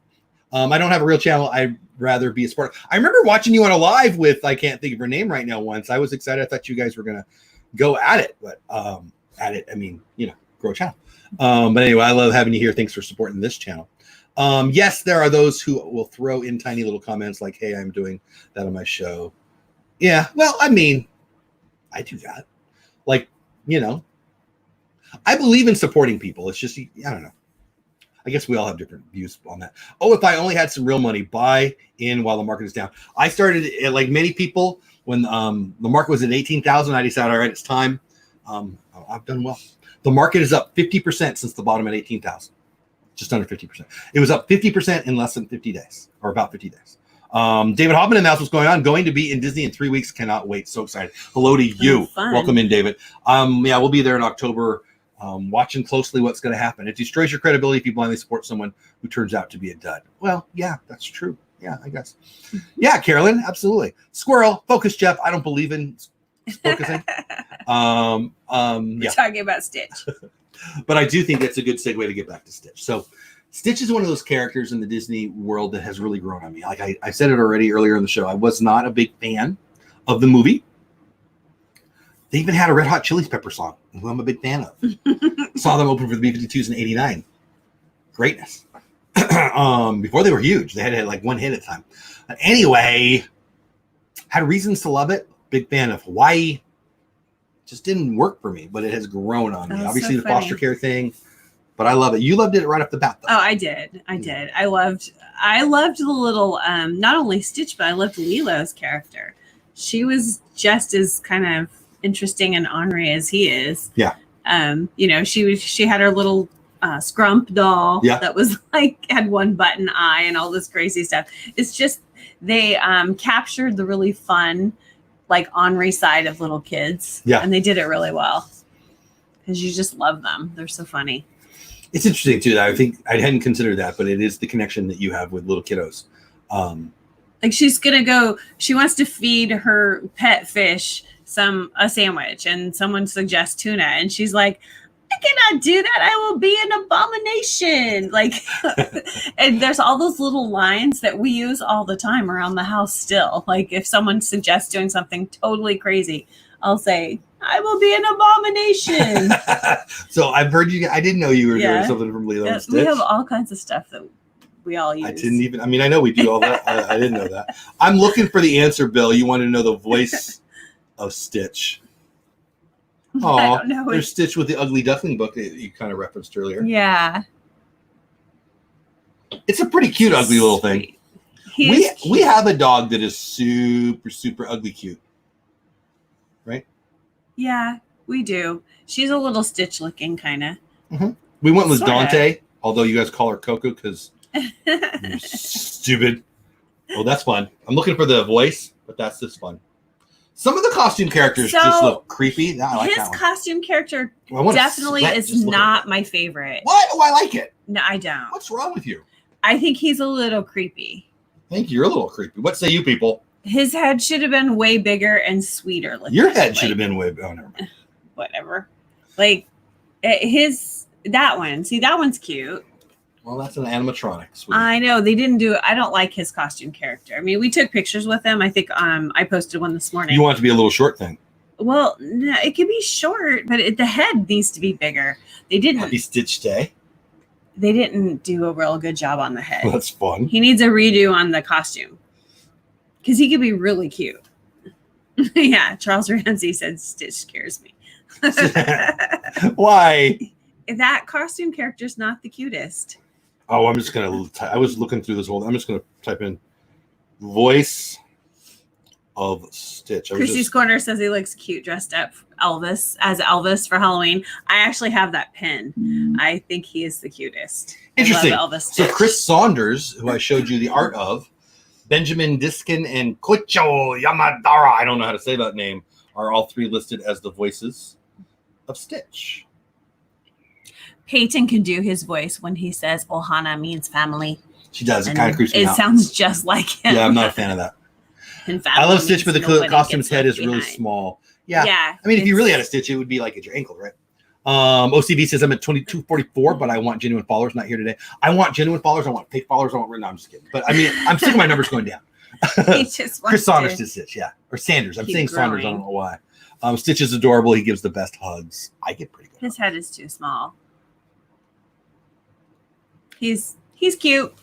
I don't have a real channel. I'd rather be a sport. I remember watching you on a live with, I can't think of her name right now once. I was excited. I thought you guys were going to go at it, but I mean, grow a channel. But anyway, I love having you here. Thanks for supporting this channel. Yes, there are those who will throw in tiny little comments like, hey, I'm doing that on my show. Yeah. Well, I mean, I do that. Like, I believe in supporting people. It's just, I don't know. I guess we all have different views on that. Oh, if I only had some real money, buy in while the market is down. I started, like many people, when the market was at 18,000, I decided, all right, it's time. I've done well. The market is up 50% since the bottom at 18,000. Just under 50%. It was up 50% in less than 50 days, or about 50 days. David Hoffman announced what's going on. Going to be in Disney in 3 weeks. Cannot wait. So excited. Hello to you. Welcome in, David. We'll be there in October, watching closely what's going to happen. It destroys your credibility if you blindly support someone who turns out to be a dud. Well, yeah, that's true. Yeah, I guess. Yeah, Carolyn, absolutely. Squirrel, focus, Jeff. I don't believe in focusing. We're talking about Stitch. But I do think that's a good segue to get back to Stitch. So Stitch is one of those characters in the Disney world that has really grown on me. Like I said it already earlier in the show. I was not a big fan of the movie. They even had a Red Hot Chili Pepper song, who I'm a big fan of. Saw them open for the B-52s in '89. Greatness. Before they were huge. They had like one hit at a time. But anyway, had reasons to love it. Big fan of Hawaii. Just didn't work for me, but it has grown on me. Obviously, the foster care thing. But I love it. You loved it right off the bat, though. Oh, I did. I loved the little, not only Stitch, but I loved Lilo's character. She was just as kind of interesting and ornery as he is. Yeah. She had her little Scrump doll that was like, had one button eye and all this crazy stuff. It's just, they captured the really fun, like ornery side of little kids. Yeah. And they did it really well. Because you just love them. They're so funny. It's interesting too. That I think I hadn't considered that, but it is the connection that you have with little kiddos. Like she's gonna go. She wants to feed her pet fish a sandwich, and someone suggests tuna, and she's like, "I cannot do that. I will be an abomination. Like, and there's all those little lines that we use all the time around the house still. Like if someone suggests doing something totally crazy, I'll say, I will be an abomination. So I've heard you. I didn't know you were doing something from Lilo and Stitch. We have all kinds of stuff that we all use. I know we do all that. I didn't know that. I'm looking for the answer, Bill. You want to know the voice of Stitch. Oh, there's Stitch with the Ugly Duckling book that you kind of referenced earlier. Yeah. It's a pretty cute, ugly little thing. We have a dog that is super, super ugly cute. Right? Yeah, we do. She's a little Stitch looking, kind of. Mm-hmm. We went with Dante, although you guys call her Coco because you're stupid. Oh, that's fun. I'm looking for the voice, but that's just fun. Some of the costume characters just look creepy. I like his costume character definitely is not my favorite. What? Oh, I like it. No, I don't. What's wrong with you? I think he's a little creepy. I think you're a little creepy. What say you people? His head should have been way bigger and sweeter looking. Your head should have been way bigger. Oh, never mind. Whatever. Like that one. See, that one's cute. Well, that's an animatronic. Sweet. I know they didn't do it. I don't like his costume character. I mean, we took pictures with him. I think I posted one this morning. You want it to be a little short thing? Well, no, it could be short, but the head needs to be bigger. They didn't. Happy Stitch Day. They didn't do a real good job on the head. Well, that's fun. He needs a redo on the costume because he could be really cute. Yeah, Charles Ramsey said Stitch scares me. Why? That costume character's not the cutest. Oh, I'm just gonna. I was looking through this whole. I'm just gonna type in voice of Stitch. Christy's Corner says he looks cute dressed up as Elvis for Halloween. I actually have that pin. I think he is the cutest. Interesting. I love Elvis Stitch. So Chris Saunders, who I showed you the art of, Benjamin Diskin, and Koicho Yamadara, I don't know how to say that name, are all three listed as the voices of Stitch. Peyton can do his voice when he says Ohana means family. She does. It kind of creeps me out. It sounds just like him. Yeah, I'm not a fan of that. I love Stitch, but the costume's head is really small. Yeah. I mean, if you really had a Stitch, it would be like at your ankle, right? OCB says I'm at 2244, but I want genuine followers. Not here today. I want genuine followers. I want fake followers. No, I'm just kidding. But I mean, I'm sick of my numbers going down. Chris Saunders did Stitch, yeah. Or Sanders. I'm saying Saunders. I don't know why. Stitch is adorable. He gives the best hugs. I get pretty good. His head is too small. He's cute.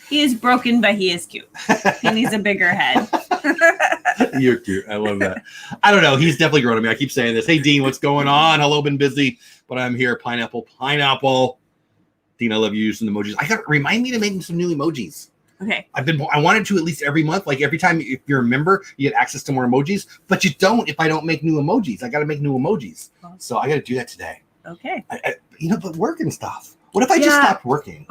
He is broken, but he is cute. He needs a bigger head. You're cute. I love that. I don't know. He's definitely grown on me. I keep saying this. Hey, Dean, what's going on? Hello, been busy, but I'm here. Pineapple. Dean, I love you using emojis. Remind me to make some new emojis. Okay. I wanted to at least every month. Like every time, if you're a member, you get access to more emojis, but you don't if I don't make new emojis. I got to make new emojis. So I got to do that today. Okay. But work and stuff. What if I just stopped working?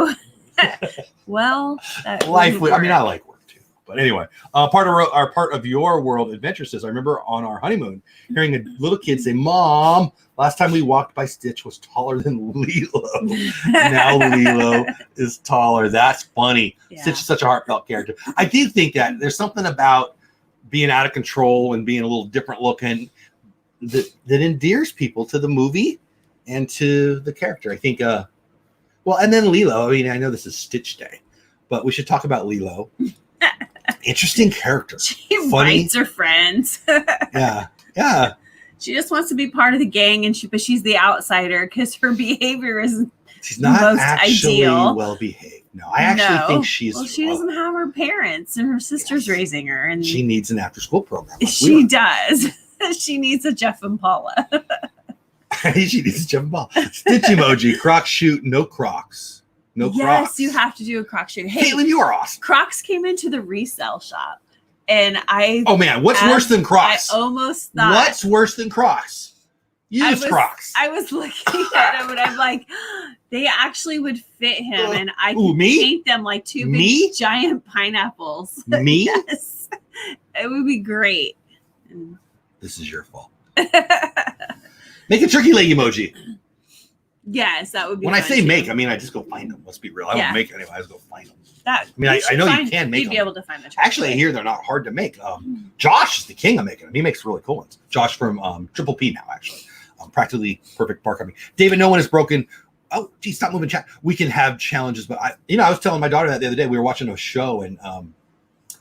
Well, life. I mean, I like work too. But anyway, part of your world adventure says, I remember on our honeymoon hearing a little kid say, "Mom, last time we walked by Stitch was taller than Lilo. Now Lilo is taller." That's funny. Yeah. Stitch is such a heartfelt character. I do think that there's something about being out of control and being a little different looking that endears people to the movie and to the character. I think. Well, and then Lilo. I mean, I know this is Stitch Day, but we should talk about Lilo. Interesting character. She writes her friends. Yeah. She just wants to be part of the gang, but she's the outsider because her behavior is she's not most actually ideal. Well behaved. No, I actually think she's. Well, she doesn't have her parents, and her sister's raising her, and she needs an after-school program. Like she does. She needs a Jeff and Paula. She needs a Jeff and Paula. Stitch emoji. Crocs shoot. No Crocs. No Crocs. Yes, you have to do a Croc shoot. Hey, Caitlin, you are awesome. Crocs came into the resale shop, and I. Oh man, what's worse than Crocs? I almost thought. What's worse than Crocs? Use Crocs. I was looking at them, and I'm like, they actually would fit him, and I could paint them like two big giant pineapples. Me? Yes, it would be great. This is your fault. Make a turkey leg emoji. Yes, that would be. When I say make, I mean I just go find them. Let's be real. I don't make it anyway. I just go find them. I know you can make them. You'd be able to find the turkey. Actually, I hear they're not hard to make. Josh is the king of making them. He makes really cool ones. Josh from Triple P now, actually. Practically perfect bar coming. David, no one is broken. Oh, geez, stop moving, chat. We can have challenges, but I was telling my daughter that the other day. We were watching a show, and well,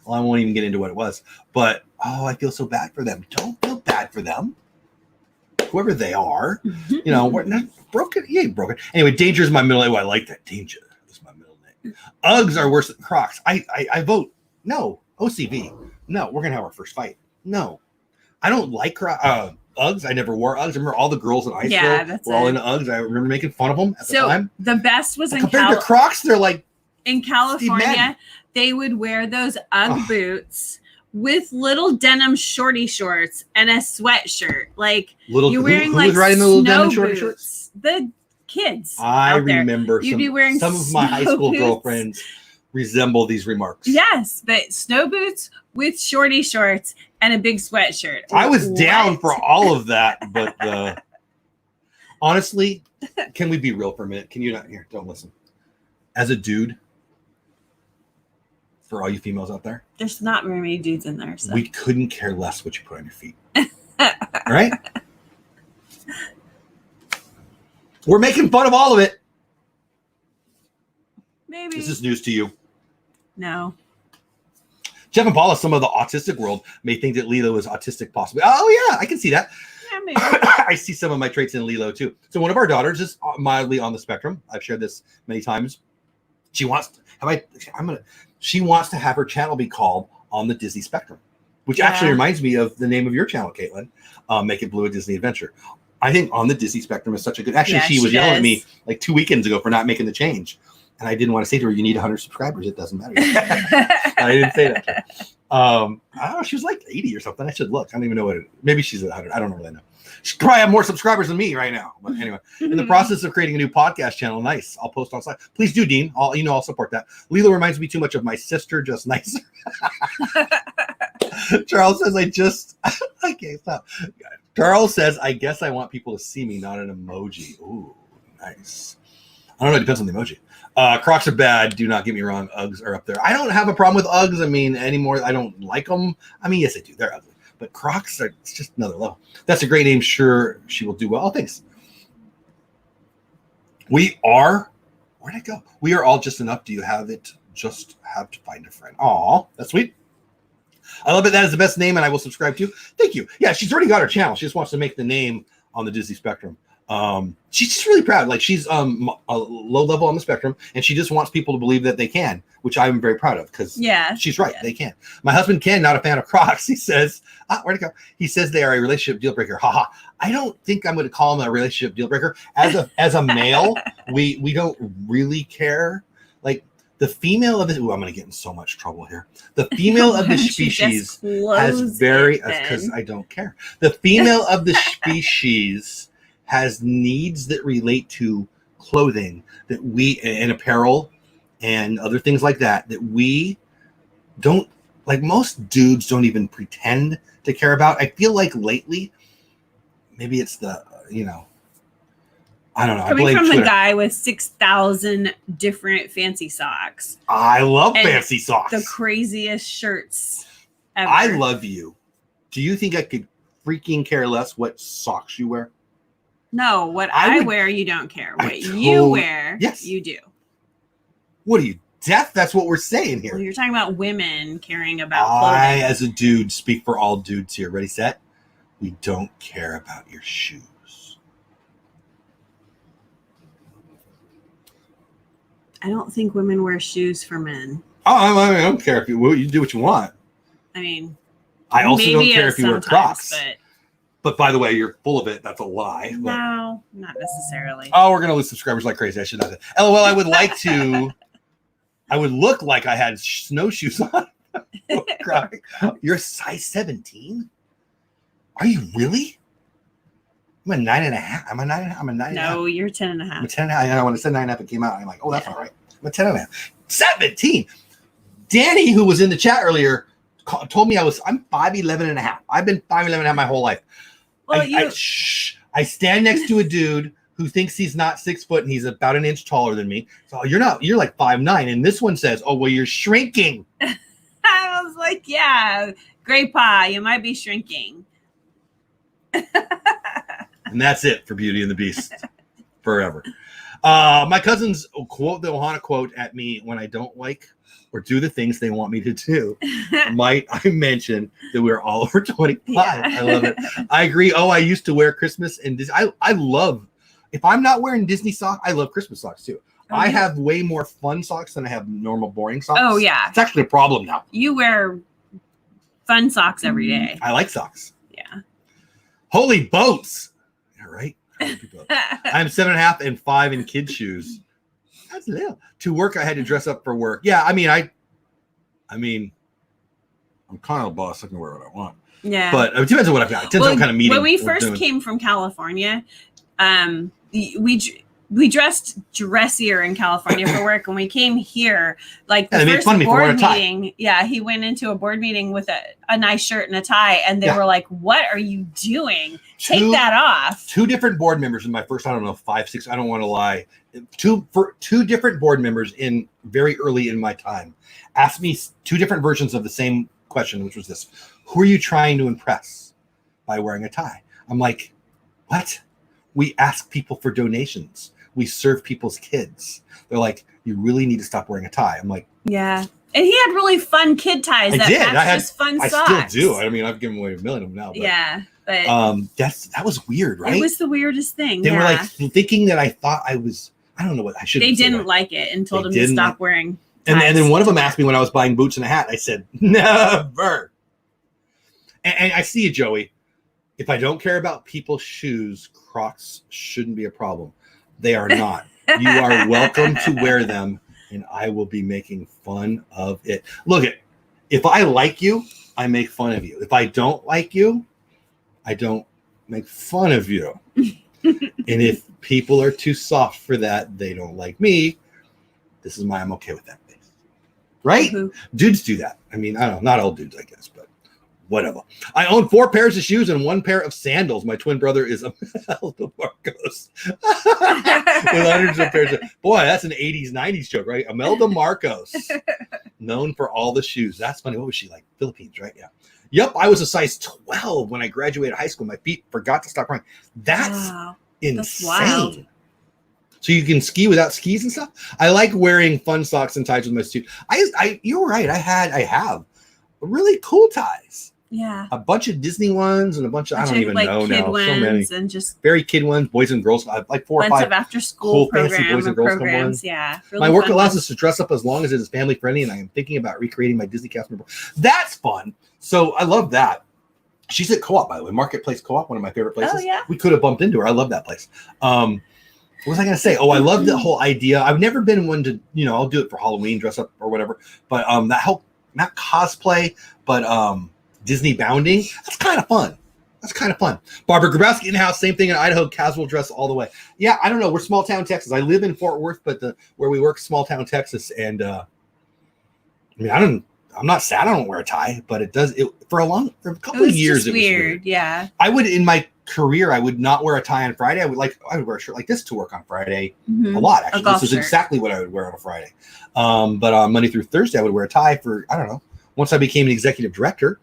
I won't even get into what it was, but I feel so bad for them. Don't feel bad for them. Whoever they are, we're not broken. He ain't broken. Anyway, Danger is my middle name. I like that. Danger is my middle name. Uggs are worse than Crocs. I vote no. OCV. No, we're gonna have our first fight. No, I don't like Uggs. I never wore Uggs. I remember all the girls in high school were all into Uggs. I remember making fun of them at the time. The best was compared to Crocs. They're like in California. They would wear those Ugg boots with little denim shorty shorts and a sweatshirt. Like you're wearing who was riding the little denim shorty shorts? The kids. I remember you'd be wearing some of my high school girlfriends resemble these remarks. Yes, but snow boots with shorty shorts and a big sweatshirt. I was down for all of that, but honestly, can we be real for a minute? Can you not? Here, don't listen. As a dude, for all you females out there, there's not very many dudes in there. So. We couldn't care less what you put on your feet. All right? We're making fun of all of it. Maybe. Is this news to you? No. Jeff and Paula, some of the autistic world may think that Lilo is autistic possibly. Oh, yeah, I can see that. Yeah, maybe. I see some of my traits in Lilo, too. So one of our daughters is mildly on the spectrum. I've shared this many times. She wants to have her channel be called On the Disney Spectrum, which actually reminds me of the name of your channel, Caitlin. Make It Blue, a Disney Adventure. I think On the Disney Spectrum is such a good. Actually, she was yelling at me like 2 weekends ago for not making the change, and I didn't want to say to her, "You need 100 subscribers. It doesn't matter." I didn't say that to her. I don't know. She was like 80 or something. I should look. I don't even know what. Maybe she's at 100. I don't really know. She probably have more subscribers than me right now. But anyway, in the process of creating a new podcast channel, nice. I'll post on site. Please do, Dean. I'll support that. Lilo reminds me too much of my sister, just nicer. Charles says, okay, stop. Charles says, I guess I want people to see me, not an emoji. Ooh, nice. I don't know. It depends on the emoji. Crocs are bad. Do not get me wrong. Uggs are up there. I don't have a problem with Uggs. I mean, anymore. I don't like them. I mean, yes, I do. They're ugly. But Crocs are it's just another level. That's a great name. Sure, she will do well. Oh, thanks. Where'd it go? We are all just enough. Do you have it? Just have to find a friend. Aw, that's sweet. I love it. That is the best name, and I will subscribe to you. Thank you. Yeah, she's already got her channel. She just wants to make the name on the Disney Spectrum. She's just really proud. Like she's a low level on the spectrum, and she just wants people to believe that they can, which I'm very proud of because she's right. Yeah. They can. My husband Ken, not a fan of Crocs. He says, where'd it go? He says they are a relationship deal breaker. Haha. I don't think I'm going to call them a relationship deal breaker. As a male, we don't really care. Like the female of the, I'm going to get in so much trouble here. The female of the species has because I don't care. The female of the species has needs that relate to clothing that we and apparel and other things like that we don't like. Most dudes don't even pretend to care about. I feel like lately, maybe it's the, I don't know. Coming from the guy with 6,000 different fancy socks. I love fancy socks. The craziest shirts ever. I love you. Do you think I could freaking care less what socks you wear? No, what I wear, you don't care. What you wear, you do. What are you, deaf? That's what we're saying here. Well, you're talking about women caring about clothing. I, as a dude, speak for all dudes here. Ready, set? We don't care about your shoes. I don't think women wear shoes for men. Oh, I don't care if you do what you want. I mean, I also don't care if you wear Crocs. But by the way, you're full of it. That's a lie. No, not necessarily. Oh, we're going to lose subscribers like crazy. I should not have. LOL, I would like to. I would look like I had snowshoes on. You're a size 17? Are you really? I'm a 9.5. I'm a 9. I'm a 9. No, you're 10.5. I'm a 10.5. When I said 9.5, it came out. I'm like, oh, that's all right. I'm a 10.5. 17. Danny, who was in the chat earlier, told me I'm 5'11.5. I've been 5'11.5 my whole life. Well, I stand next to a dude who thinks he's not 6 foot and he's about an inch taller than me. So you're like 5'9". And this one says, oh, well, you're shrinking. I was like, yeah, great pie. You might be shrinking. And that's it for Beauty and the Beast forever. My cousins quote the Ohana quote at me when I don't like or do the things they want me to do. Might I mention that we're all over 25? Yeah. I love it. I agree. Oh, I used to wear Christmas and I love, if I'm not wearing Disney socks, I love Christmas socks too. Oh, I have way more fun socks than I have normal boring socks. Oh, yeah. It's actually a problem now. You wear fun socks every day. I like socks. Yeah. Holy boats. All right. I'm 7.5 and 5 in kids' shoes. That's little. To work, I had to dress up for work. Yeah, I mean, I'm kind of a boss. I can wear what I want. Yeah. But it depends on what I've got. It depends on what kind of meeting. When we first came from California, we dressed dressier in California for work. When we came here, like the first board meeting, he went into a board meeting with a nice shirt and a tie, and they were like, "What are you doing? Take that off." 2 different board members in my first, 5, 6. I don't want to lie. 2 different board members in very early in my time asked me 2 different versions of the same question, which was this: who are you trying to impress by wearing a tie? I'm like, what? We ask people for donations. We serve people's kids. They're like, you really need to stop wearing a tie. I'm like, yeah. And he had really fun kid ties that matched his fun socks. I still do. I mean, I've given away 1 million of them now. But, yeah. But that was weird, right? It was the weirdest thing. They were like thinking that I thought I was, I don't know what I should. They didn't like it and told him to stop wearing ties. And then one of them asked me when I was buying boots and a hat. I said, never. And I see you, Joey. If I don't care about people's shoes, Crocs shouldn't be a problem. They are not. You are welcome to wear them, and I will be making fun of it. Look, if I like you, I make fun of you. If I don't like you, I don't make fun of you. And if people are too soft for that, they don't like me. This is why I'm okay with that. Right? Mm-hmm. Dudes do that. I mean, I don't know, not all dudes, I guess, but whatever. I own 4 pairs of shoes and 1 pair of sandals. My twin brother is Imelda Marcos. With hundreds of pairs. Boy, that's an 80s, 90s joke, right? Imelda Marcos. Known for all the shoes. That's funny. What was she like? Philippines, right? Yeah. Yep, I was a size 12 when I graduated high school. My feet forgot to stop crying. That's insane. That's wild. So you can ski without skis and stuff? I like wearing fun socks and ties with my suit. You're right. I have really cool ties. Yeah. A bunch of Disney ones and a bunch of, I don't even know now. So many. And just very kid ones, boys and girls. I have like 4 or 5. Bunch of after school programs. Yeah. Really my work allows us to dress up as long as it is family friendly, and I am thinking about recreating my Disney cast member. That's fun. So I love that. She's at Co-op, by the way, Marketplace Co-op, one of my favorite places. Oh, yeah. We could have bumped into her. I love that place. What was I going to say? Oh, I love the whole idea. I've never been one to, I'll do it for Halloween, dress up or whatever. But that whole, not cosplay, but Disney bounding, that's kind of fun. Barbara Grabowski in-house, same thing in Idaho, casual dress all the way. Yeah, I don't know. We're small town Texas. I live in Fort Worth, but where we work, small town Texas. And I'm not sad I don't wear a tie, but it does for a couple of years. It was weird. Yeah. I would, in my career, I would not wear a tie on Friday. I would wear a shirt like this to work on Friday a lot. Actually, this is exactly what I would wear on a Friday. But on Monday through Thursday, I would wear a tie for, I don't know. Once I became an executive director,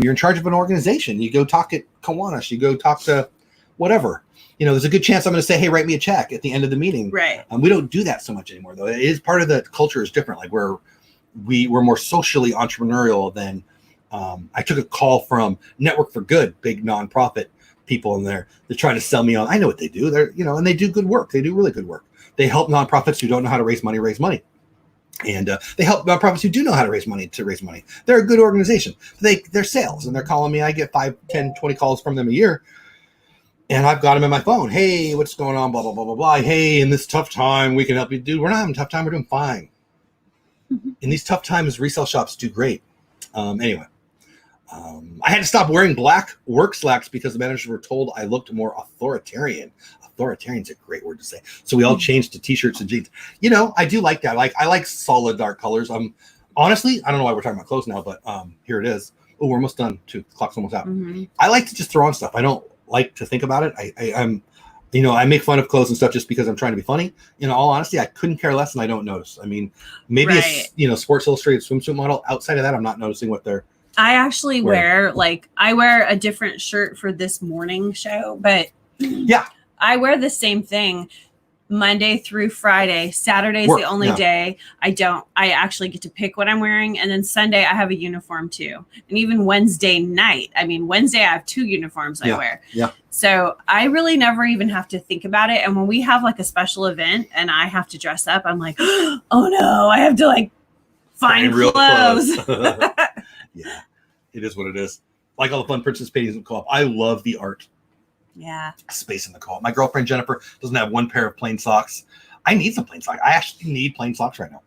you're in charge of an organization. You go talk at Kiwanis. You go talk to whatever. There's a good chance I'm going to say, hey, write me a check at the end of the meeting. Right. We don't do that so much anymore, though. It is part of the culture is different. Like we're more socially entrepreneurial than I took a call from Network for Good, big nonprofit people in there. They're trying to sell me on. I know what they do. They're and they do good work. They do really good work. They help nonprofits who don't know how to raise money. And they help nonprofits who do know how to raise money. They're a good organization. They're sales, and they're calling me. I get 5, 10, 20 calls from them a year, and I've got them in my phone. Hey, what's going on? Blah, blah, blah, blah, blah. Hey, in this tough time, we can help you. Dude, we're not having a tough time. We're doing fine. In these tough times, resale shops do great. Anyway, I had to stop wearing black work slacks because the managers were told I looked more authoritarian. Authoritarian's a great word to say. So we all changed to t-shirts and jeans. I do like that. I like solid dark colors. Honestly, I don't know why we're talking about clothes now, but here it is. Oh, we're almost done. 2 o'clock's almost out. Mm-hmm. I like to just throw on stuff. I don't like to think about it. I make fun of clothes and stuff just because I'm trying to be funny. In all honesty, I couldn't care less, and I don't notice. I mean, maybe a Sports Illustrated swimsuit model. Outside of that, I'm not noticing what they're. I actually wear a different shirt for this morning show, but Yeah. I wear the same thing Monday through Friday. Saturday's the only day I actually get to pick what I'm wearing. And then Sunday I have a uniform too. And even Wednesday night. I mean, Wednesday I have 2 uniforms I wear. Yeah. So I really never even have to think about it. And when we have like a special event and I have to dress up, I'm like, oh no, I have to like find real clothes. Yeah, it is what it is. Like all the fun participating in co-op. I love the art. Yeah. Space in the co-op. My girlfriend Jennifer doesn't have one pair of plain socks. I need some plain socks. I actually need plain socks right now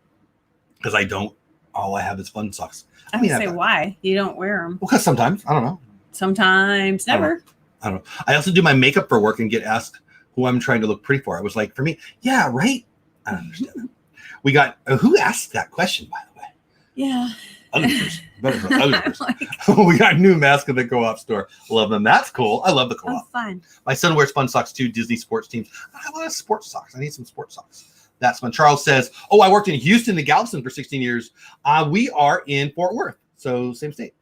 because I don't. All I have is fun socks. I mean, say why you don't wear them? Well, because sometimes I don't know. Sometimes never. I don't know. I also do my makeup for work and get asked who I'm trying to look pretty for. I was like, for me, yeah, right. I don't understand that. We got who asked that question, by the way? Yeah. Other person. Better for other person. We got a new mask in the co-op store. Love them. That's cool. I love the co-op. Oh, fun. My son wears fun socks too. Disney sports teams. I have a lot of sports socks. I need some sports socks. That's fun. Charles says, "Oh, I worked in Houston to Galveston for 16 years. We are in Fort Worth, so same state.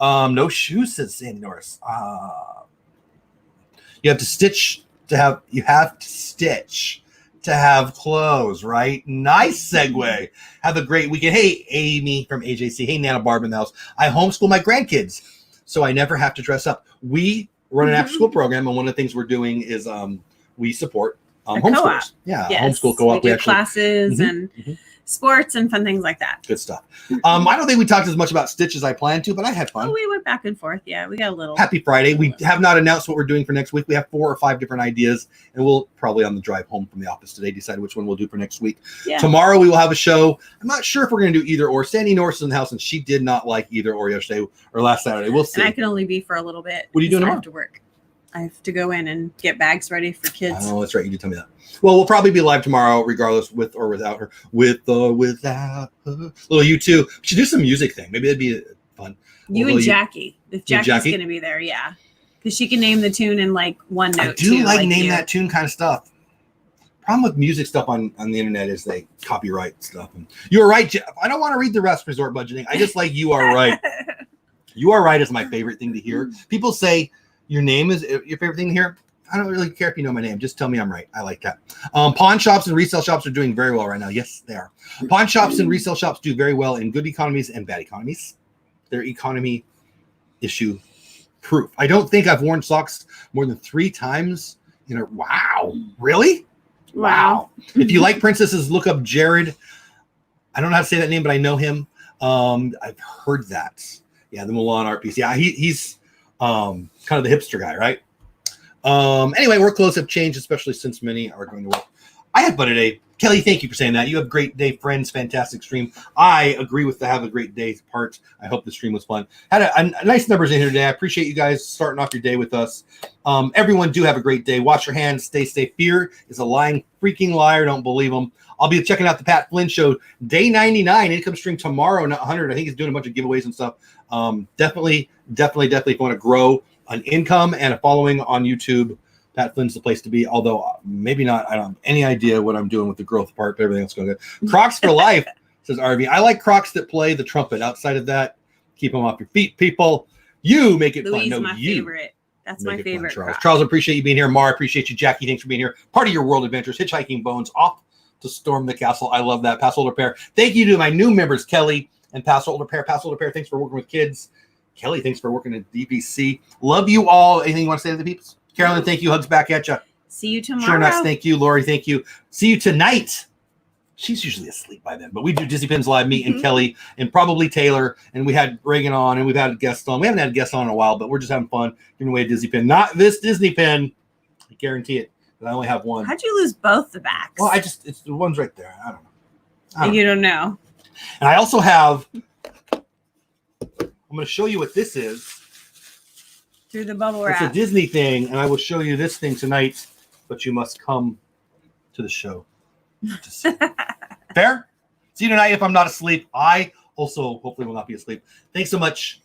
No shoes," says Sandy Norris. You have to stitch to have. You have to stitch to have clothes, right? Nice segue. Have a great weekend. Hey, Amy from AJC. Hey, Nana Barb in the house. I homeschool my grandkids, so I never have to dress up. We run an after-school program, and one of the things we're doing is we support homeschoolers. Yeah, yes. Homeschool co-op. We do classes and sports and fun things like that. Good stuff. I don't think we talked as much about Stitch as I planned to, but I had fun. Oh, we went back and forth. Yeah, we got a little. Happy Friday. We have not announced what we're doing for next week. We have 4 or 5 different ideas, and we'll probably on the drive home from the office today decide which one we'll do for next week. Yeah. Tomorrow we will have a show. I'm not sure if we're going to do either or. Sandy Norris is in the house, and she did not like either or yesterday or last Saturday. We'll see. And I can only be for a little bit. What are you doing tomorrow? I have to work. I have to go in and get bags ready for kids. Oh, that's right. You did tell me that. Well, we'll probably be live tomorrow, regardless, with or without her. With or without her. Little you two. We should do some music thing. Maybe that'd be fun. You and Jackie. If Jackie's going to be there, yeah. Because she can name the tune in like one note. I do like name that tune kind of stuff. Problem with music stuff on the internet is they copyright stuff. And you're right, Jeff. I don't want to read the rest. Resort budgeting. I just like you are right. You are right is my favorite thing to hear. People say your name is your favorite thing to hear. I don't really care if you know my name. Just tell me I'm right. I like that. Pawn shops and resale shops are doing very well right now. Yes, they are. Pawn shops and resale shops do very well in good economies and bad economies. They're economy issue proof. I don't think I've worn socks more than 3 times in a. Wow, really? Wow. If you like princesses, look up Jared. I don't know how to say that name, but I know him. I've heard that. Yeah, the Milan art piece. Yeah, he's kind of the hipster guy, right? Anyway, work clothes have changed, especially since many are going to work. I had fun today. Kelly, thank you for saying that. You have a great day, friends. Fantastic stream. I agree with the have a great day part. I hope the stream was fun. Had a nice numbers in here today. I appreciate you guys starting off your day with us. Everyone do have a great day. Wash your hands. Stay safe. Fear is a lying freaking liar. Don't believe them. I'll be checking out the Pat Flynn show. Day 99. Income stream tomorrow. Not 100. I think he's doing a bunch of giveaways and stuff. Definitely if you want to grow an income and a following on YouTube, Pat Flynn's the place to be, although maybe not. I don't have any idea what I'm doing with the growth part, but everything else is going good. Crocs for life, says RV. I like Crocs that play the trumpet. Outside of that, keep them off your feet, people. You make it Louise, fun. No, my you favorite. That's my favorite. Fun, Charles, I appreciate you being here. Mar, I appreciate you. Jackie, thanks for being here. Part of your world adventures. Hitchhiking Bones off to storm the castle. I love that. Pass Older Pair. Thank you to my new members, Kelly and Pass Older Pair. Pass Older Pair, thanks for working with kids. Kelly, thanks for working at DVC. Love you all. Anything you want to say to the peeps? Carolyn, thank you. Hugs back at you. See you tomorrow. Sure enough, thank you. Lori, thank you. See you tonight. She's usually asleep by then, but we do Disney Pins Live, me and Kelly and probably Taylor, and we had Reagan on, and we've had a guest on. We haven't had a guest on in a while, but we're just having fun giving away a Disney pin. Not this Disney pin. I guarantee it. But I only have one. How'd you lose both the backs? Well, it's the one's right there. I don't know. You don't know. And I also have, I'm going to show you what this is. Through the bubble wrap. It's a Disney thing, and I will show you this thing tonight, but you must come to the show to see. Fair? See you tonight if I'm not asleep. I also hopefully will not be asleep. Thanks so much.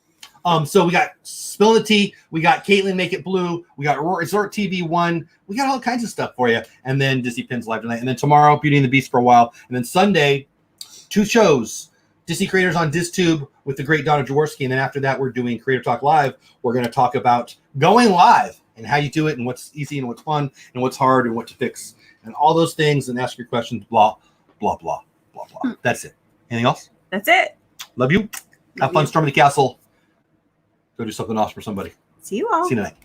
So we got Spill the Tea. We got Caitlin Make It Blue. We got Resort TV 1. We got all kinds of stuff for you. And then Disney Pins Live tonight. And then tomorrow, Beauty and the Beast for a while. And then Sunday, 2 shows. Disney Creators on DisTube with the great Donna Jaworski. And then after that, we're doing Creator Talk Live. We're going to talk about going live and how you do it and what's easy and what's fun and what's hard and what to fix and all those things and ask your questions, blah, blah, blah, blah, blah. That's it. Anything else? That's it. Love you. Have fun storming the castle. Go do something else for somebody. See you all. See you tonight.